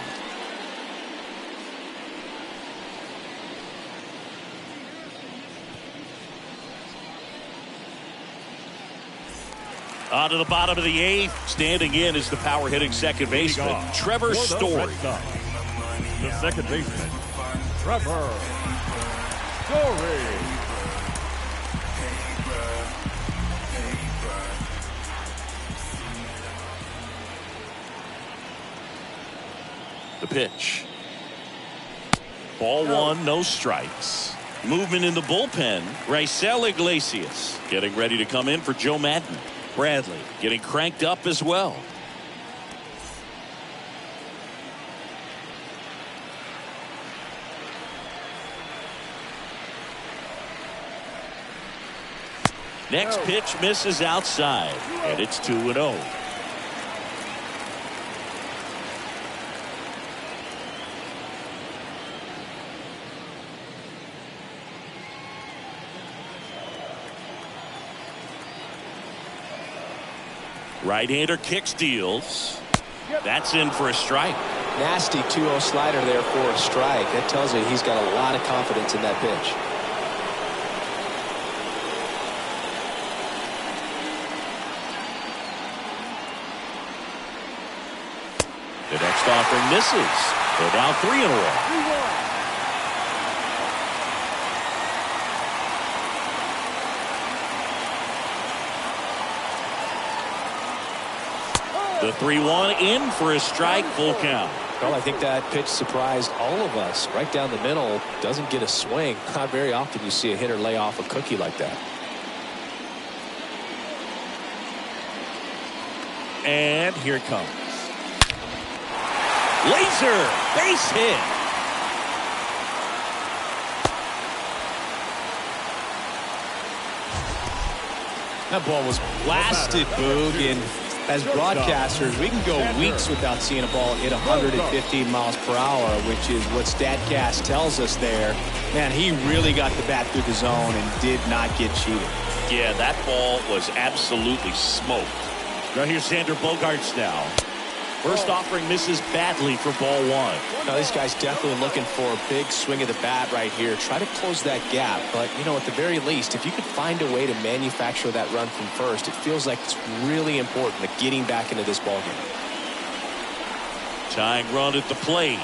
On to the bottom of the 8th. Standing in is the power hitting second baseman, Trevor Story. The second baseman, Trevor Story. The pitch. Ball 1, no strikes. Movement in the bullpen. Raisel Iglesias getting ready to come in for Joe Madden. Bradley getting cranked up as well. Next pitch misses outside, and it's 2-0. Right-hander kicks, deals. That's in for a strike. Nasty 2-0 slider there for a strike. That tells you he's got a lot of confidence in that pitch. The next offering misses. They're down 3 in a row. The 3-1 in for a strike, full count. Well, I think that pitch surprised all of us. Right down the middle, doesn't get a swing. Not very often you see a hitter lay off a cookie like that. And here it comes. Laser base hit. That ball was blasted, Boog, and as broadcasters, we can go weeks without seeing a ball hit 115 miles per hour, which is what StatCast tells us there. Man, he really got the bat through the zone and did not get cheated. Yeah, that ball was absolutely smoked. Now here's Xander Bogaerts now. First offering misses badly for ball 1. Now this guy's definitely looking for a big swing of the bat right here. Try to close that gap. But, you know, at the very least, if you could find a way to manufacture that run from first, it feels like it's really important to getting back into this ballgame. Tying run at the plate.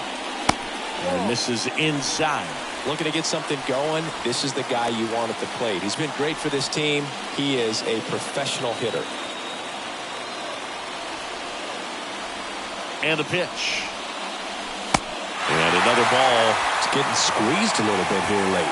And misses inside. Looking to get something going, this is the guy you want at the plate. He's been great for this team. He is a professional hitter. And the pitch. And another ball. It's getting squeezed a little bit here late.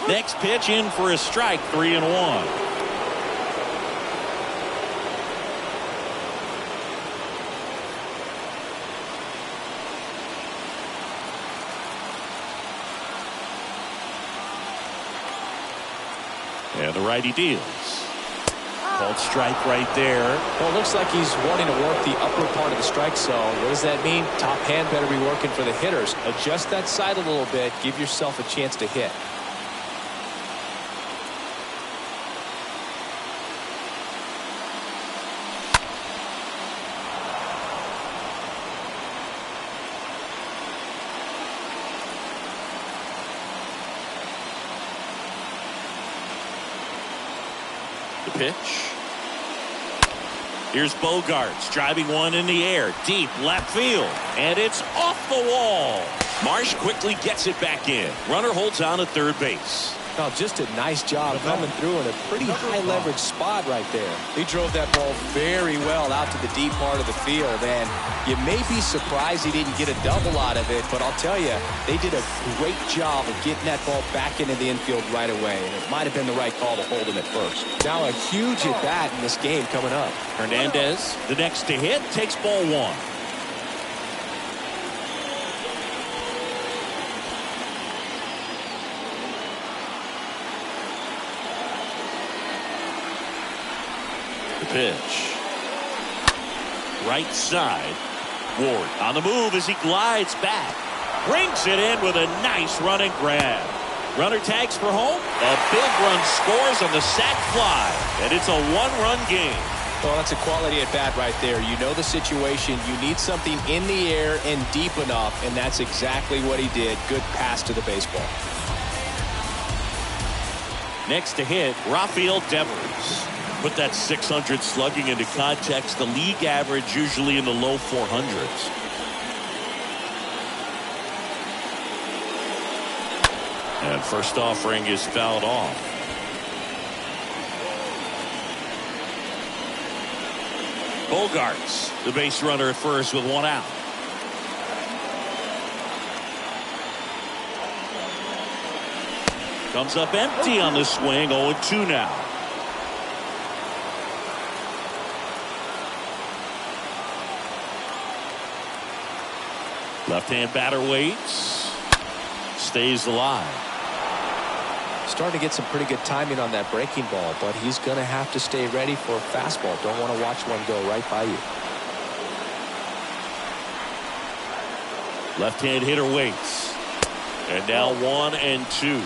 Next pitch in for a strike, 3-1. And the righty deals. Called strike right there. Well, it looks like he's wanting to work the upper part of the strike zone. What does that mean? Top hand better be working for the hitters. Adjust that side a little bit. Give yourself a chance to hit. The pitch. Here's Bogaerts driving one in the air, deep left field, and it's off the wall. Marsh quickly gets it back in. Runner holds on at third base. Oh, just a nice job coming through in a pretty high leverage spot right there. He drove that ball very well out to the deep part of the field, and you may be surprised he didn't get a double out of it, but I'll tell you, they did a great job of getting that ball back into the infield right away, and it might have been the right call to hold him at first. Now a huge at bat in this game coming up. Hernandez, the next to hit, takes ball 1. Pitch. right side. Ward on the move as he glides back. Brings it in with a nice running grab. Runner tags for home. A big run scores on the sac fly. And it's a one-run game. Well, that's a quality at bat right there. You know the situation. You need something in the air and deep enough, and that's exactly what he did. Good pass to the baseball. Next to hit, Rafael Devers. Put that 600 slugging into context. The league average usually in the low 400s. And first offering is fouled off. Bogarts, the base runner at first with one out. Comes up empty on the swing. 0-2 now. Left-hand batter waits. Stays alive. Starting to get some pretty good timing on that breaking ball, but he's going to have to stay ready for a fastball. Don't want to watch one go right by you. Left-hand hitter waits. And now 1-2.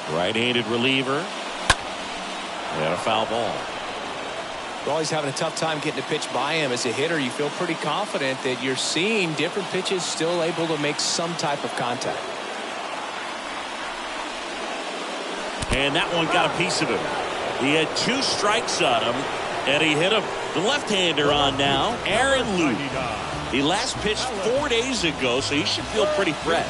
Right-handed reliever. And a foul ball. Well, he's having a tough time getting a pitch by him. As a hitter, you feel pretty confident that you're seeing different pitches still able to make some type of contact. And that one got a piece of him. He had 2 strikes on him, and he hit him. The left-hander on now, Aaron Loup. He last pitched 4 days ago, so he should feel pretty fresh.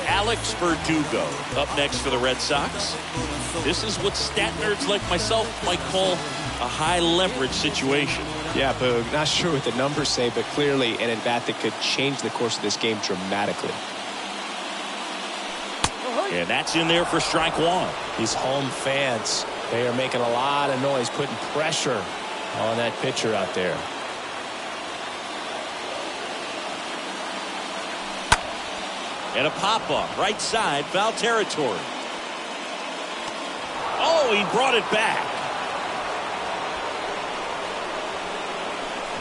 Alex Verdugo up next for the Red Sox. This is what stat nerds like myself might call a high leverage situation. Yeah, Boog, not sure what the numbers say, but clearly an at-bat that could change the course of this game dramatically. And that's in there for strike 1. These home fans, they are making a lot of noise, putting pressure on that pitcher out there. And a pop-up, right side, foul territory. Oh, he brought it back.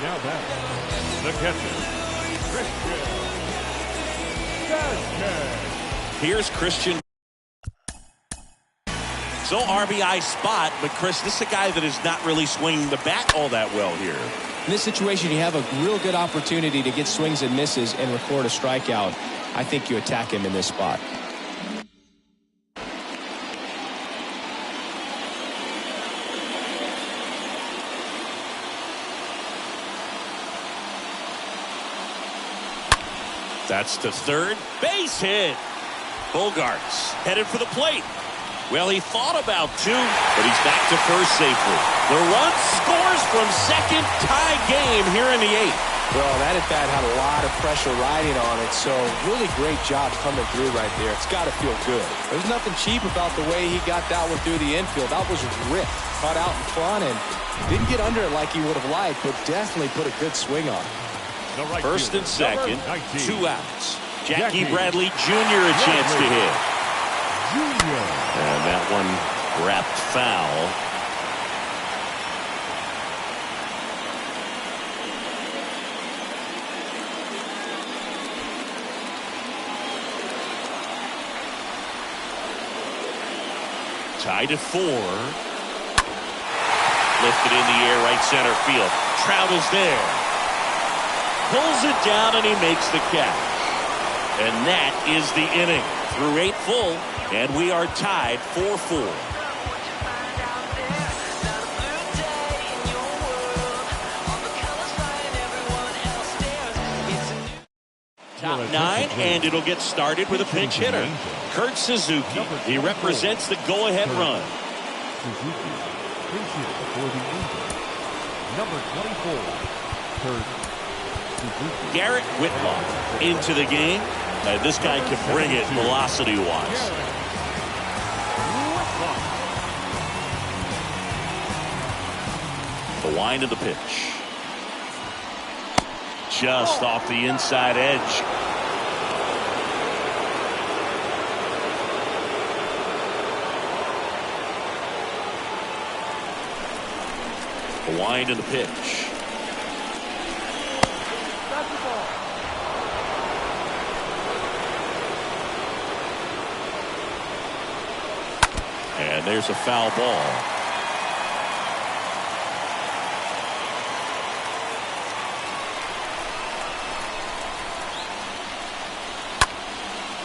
Now back, the catcher, Christian Vázquez. Here's Christian. So RBI spot, but Chris, this is a guy that is not really swinging the bat all that well here. In this situation, you have a real good opportunity to get swings and misses and record a strikeout. I think you attack him in this spot. That's to third. Base hit. Bogarts headed for the plate. Well, he thought about 2, but he's back to first safely. The run scores from second. Tie game here in the 8th. Well, that at-bat had a lot of pressure riding on it, so really great job coming through right there. It's got to feel good. There's nothing cheap about the way he got that one through the infield. That was ripped, caught out in front, and didn't get under it like he would have liked, but definitely put a good swing on it. First and second, 2 outs. Jackie Bradley Jr. a chance to hit. And that one wrapped foul. Tied at 4. Lifted in the air, right center field. Trout is there. Pulls it down and he makes the catch. And that is the inning. Through 8 full, and we are tied 4-4. Top 9, and it'll get started with a pinch hitter. Kurt Suzuki. He represents the go-ahead run. Suzuki, pinch hitter for the Angels. Number 24, Kurt Garrett Whitlock into the game. This guy can bring it velocity-wise. The wind of the pitch. Just off the inside edge. The wind of the pitch. And there's a foul ball.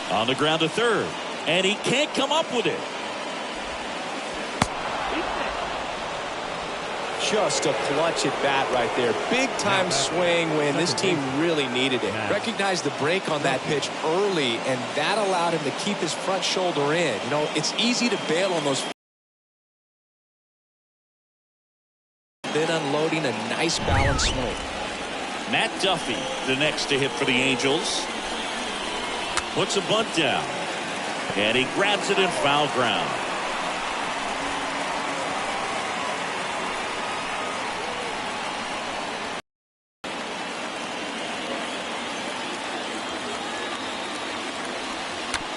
On the ground to third. And he can't come up with it. Just a clutch at bat right there. Big time swing when this team really needed it. Recognized the break on that pitch early, and that allowed him to keep his front shoulder in. You know, it's easy to bail on those. Then unloading a nice balanced swing. Matt Duffy, the next to hit for the Angels. Puts a bunt down. And he grabs it in foul ground.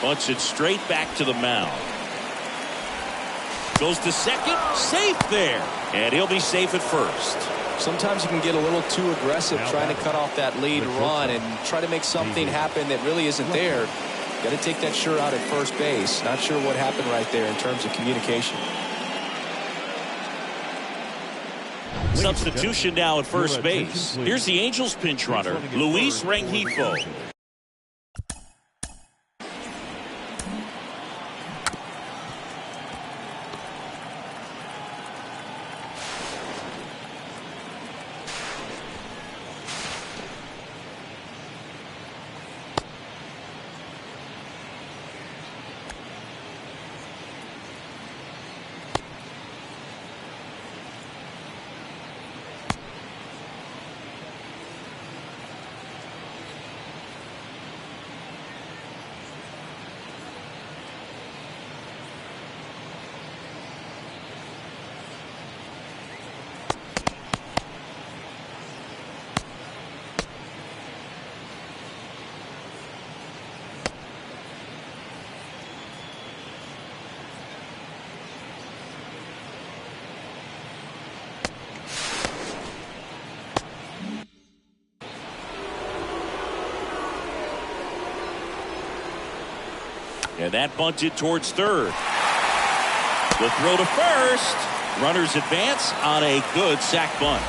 Bunts it straight back to the mound. Goes to second. Safe there. And he'll be safe at first. Sometimes you can get a little too aggressive trying to cut off that lead run and try to make something happen that really isn't there. Got to take that sure out at first base. Not sure what happened right there in terms of communication. Substitution now at first base. Here's the Angels pinch runner, Luis Rengifo. And that bunted towards third. The throw to first. Runners advance on a good sac bunt.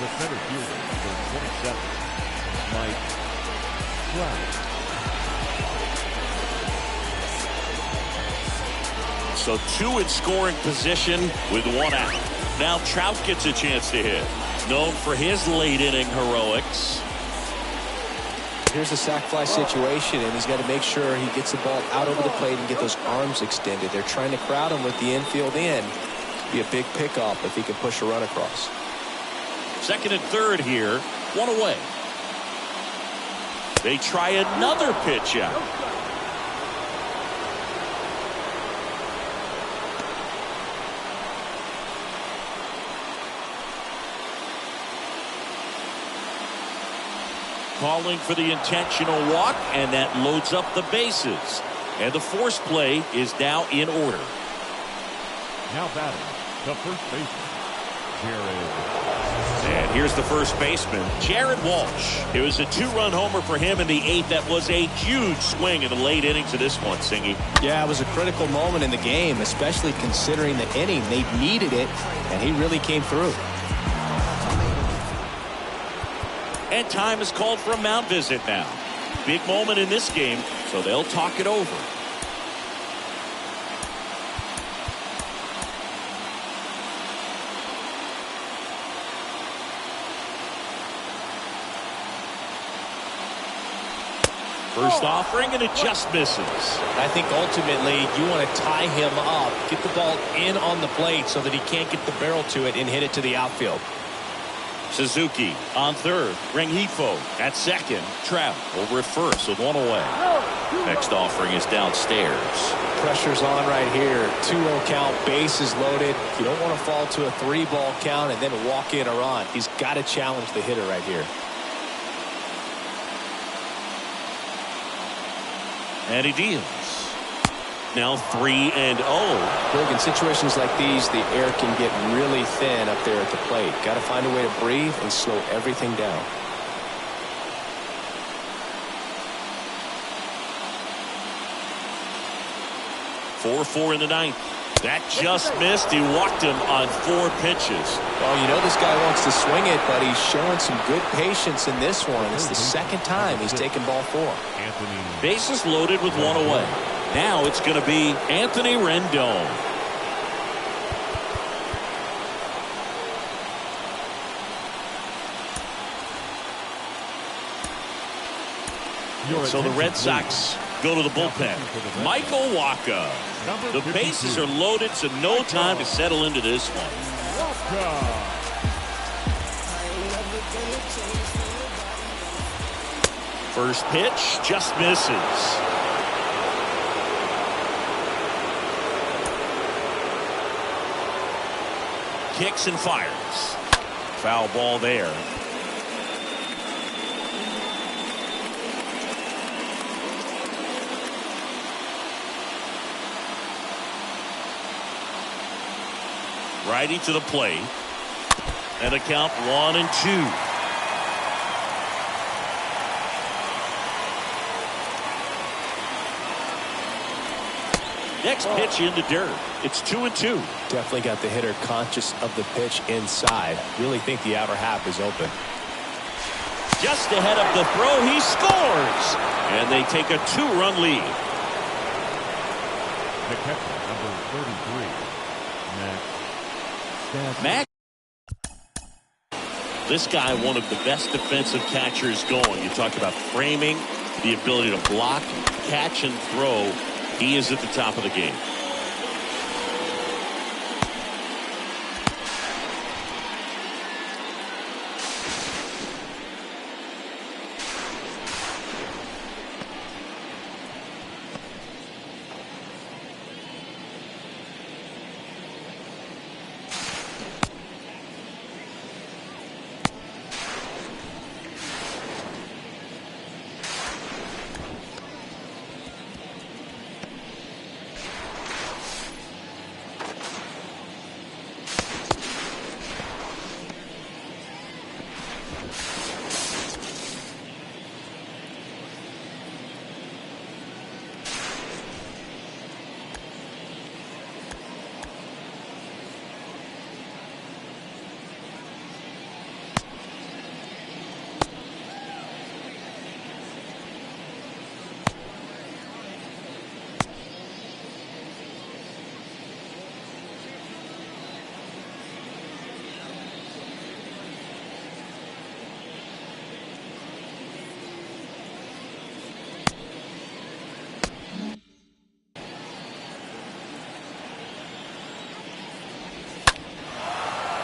The center fielder, number 27, Mike Trout. So two in scoring position with one out. Now Trout gets a chance to hit. Known for his late inning heroics. Here's a sac fly situation, and he's got to make sure he gets the ball out over the plate and get those arms extended. They're trying to crowd him with the infield in. Be a big pickup if he can push a run across. Second and third here, one away. They try another pitch out. Calling for the intentional walk, and that loads up the bases. And the force play is now in order. Now batting, the first baseman, Jared. And here's the first baseman, Jared Walsh. It was a two-run homer for him in the eighth. That was a huge swing in the late innings of this one, Singy. Yeah, it was a critical moment in the game, especially considering the inning. They needed it, and he really came through. And time is called for a mound visit now. Big moment in this game, so they'll talk it over. First offering, and it just misses. I think ultimately you want to tie him up, get the ball in on the plate so that he can't get the barrel to it and hit it to the outfield. Suzuki on third. Rengifo at second. Trout over at first with one away. Next offering is downstairs. Pressure's on right here. 2-0 count, bases loaded. You don't want to fall to a 3-ball count and then walk in or on. He's got to challenge the hitter right here. And he deals. Now 3-0. Look, in situations like these, the air can get really thin up there at the plate. Got to find a way to breathe and slow everything down. Four in the ninth. That just missed. He walked him on 4 pitches. Well, you know this guy wants to swing it, but he's showing some good patience in this one. It's the second time he's taken ball 4. Bases loaded with one away. Now it's going to be Anthony Rendon. So the Red Sox go to the bullpen. Michael Wacha. The bases are loaded, so no time to settle into this one. First pitch just misses. Kicks and fires. Foul ball there. Righty to the plate. And a count 1-2. Next pitch into dirt. It's 2-2. Definitely got the hitter conscious of the pitch inside. Really think the outer half is open. Just ahead of the throw, he scores! And they take a 2-run lead. The catcher, number 33, Mac. This guy, one of the best defensive catchers going. You talk about framing, the ability to block, catch, and throw. He is at the top of the game.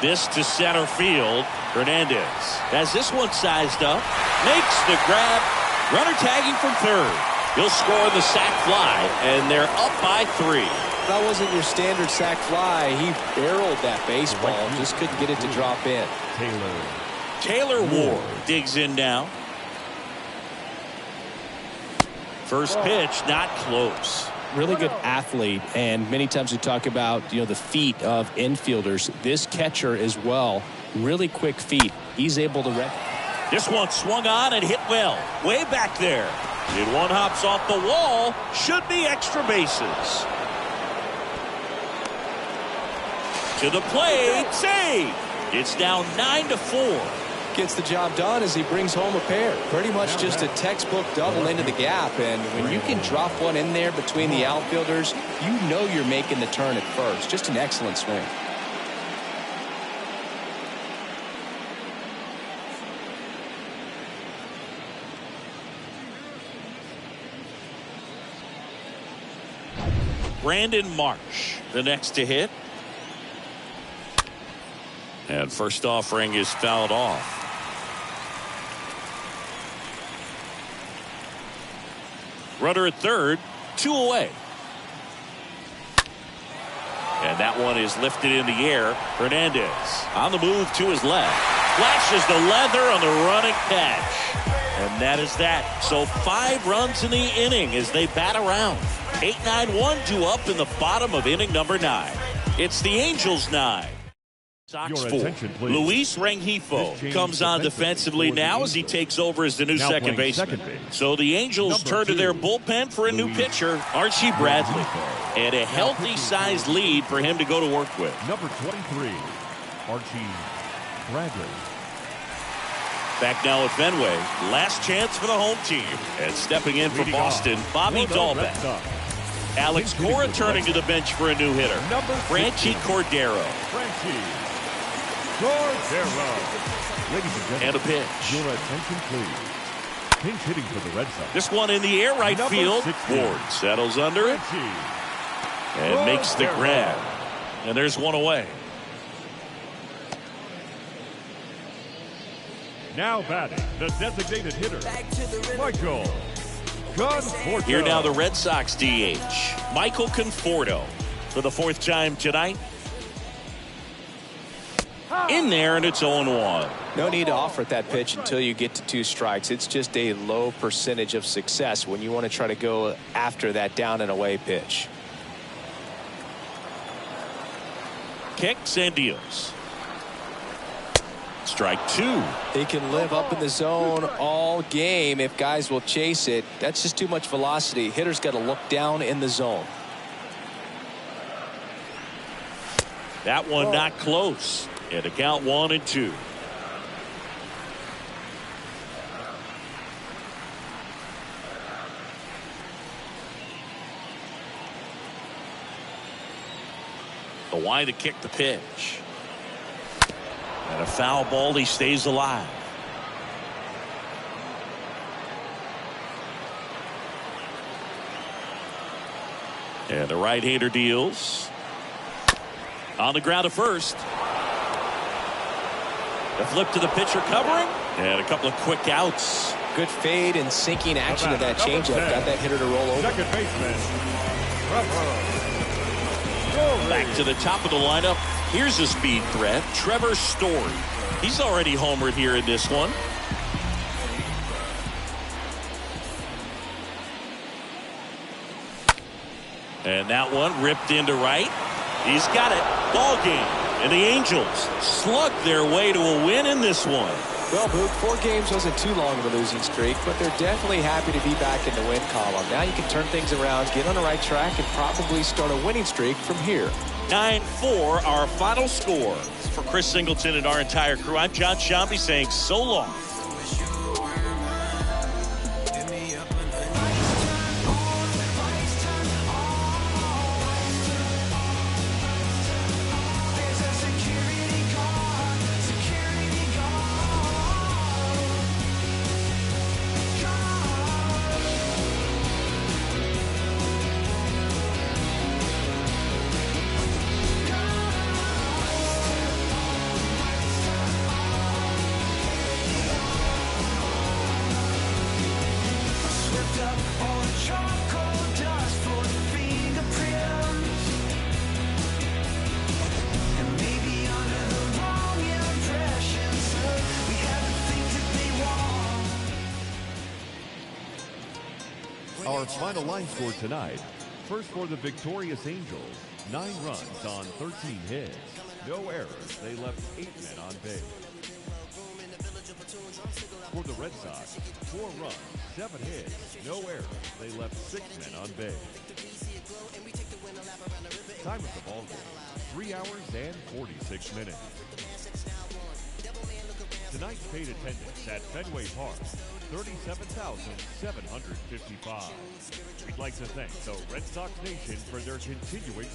This to center field. Hernandez has this one sized up. Makes the grab. Runner tagging from third. He'll score the sac fly, and they're up by 3. That wasn't your standard sac fly. He barreled that baseball. Just couldn't get it to drop in. Taylor Ward digs in now. First pitch, not close. Really good athlete, and many times we talk about, the feet of infielders. This catcher as well, really quick feet. He's able to This one swung on and hit well. Way back there. And one hops off the wall. Should be extra bases. To the plate. Save. It's now 9-4. Gets the job done as he brings home a pair. Pretty much just a textbook double into the gap, and when you can drop one in there between the outfielders, you know you're making the turn at first. Just an excellent swing. Brandon Marsh, the next to hit. And first offering is fouled off. Runner at third, 2 away. And that one is lifted in the air. Hernandez on the move to his left. Flashes the leather on the running catch. And that is that. So 5 runs in the inning as they bat around. 8-9-1 due up in the bottom of inning number 9. It's the Angels 9. Sox 4. Luis Rengifo comes on defensively now as he takes over as the new second baseman. So the Angels turn to their bullpen for a new pitcher, Archie Bradley. And a healthy sized lead for him to go to work with. Number 23, Archie Bradley. Back now at Fenway. Last chance for the home team. And stepping in for Boston, Bobby Dahlbeck. Alex Cora turning to the bench for a new hitter. Franchy Cordero. Ladies and gentlemen, And a pitch. Your attention, please. Pinch hitting for the Red Sox. This one in the air, right field. 16. Ward settles under it and makes the grab. And there's one away. Now batting, the designated hitter, Michael Conforto. Here now the Red Sox DH, Michael Conforto, for the 4th time tonight. In there, and it's 0-1. No need to offer at that pitch until you get to 2 strikes. It's just a low percentage of success when you want to try to go after that down and away pitch. Kicks and deals. Strike 2. He can live up in the zone all game if guys will chase it. That's just too much velocity. Hitter's got to look down in the zone. That one not close. And a count 1-2. The wide to kick the pitch. And a foul ball. He stays alive. And the right-hander deals. On the ground to first. The flip to the pitcher covering. And a couple of quick outs. Good fade and sinking action of that changeup. Got that hitter to roll over. Second baseman, Back to the top of the lineup. Here's a speed threat, Trevor Story. He's already homered here in this one. And that one ripped into right. He's got it. Ball game. And the Angels slug their way to a win in this one. Well, Boog, 4 games wasn't too long of a losing streak, but they're definitely happy to be back in the win column. Now you can turn things around, get on the right track, and probably start a winning streak from here. 9-4, our final score. For Chris Singleton and our entire crew, I'm John Shambi saying so long. Our final line score tonight. First for the victorious Angels, 9 runs on 13 hits. No errors. They left 8 men on base. For the Red Sox, 4 runs, 7 hits. No errors. They left 6 men on base. Time of the ball game, 3 hours and 46 minutes. Tonight's paid attendance at Fenway Park, 37,755. We'd like to thank the Red Sox Nation for their continuing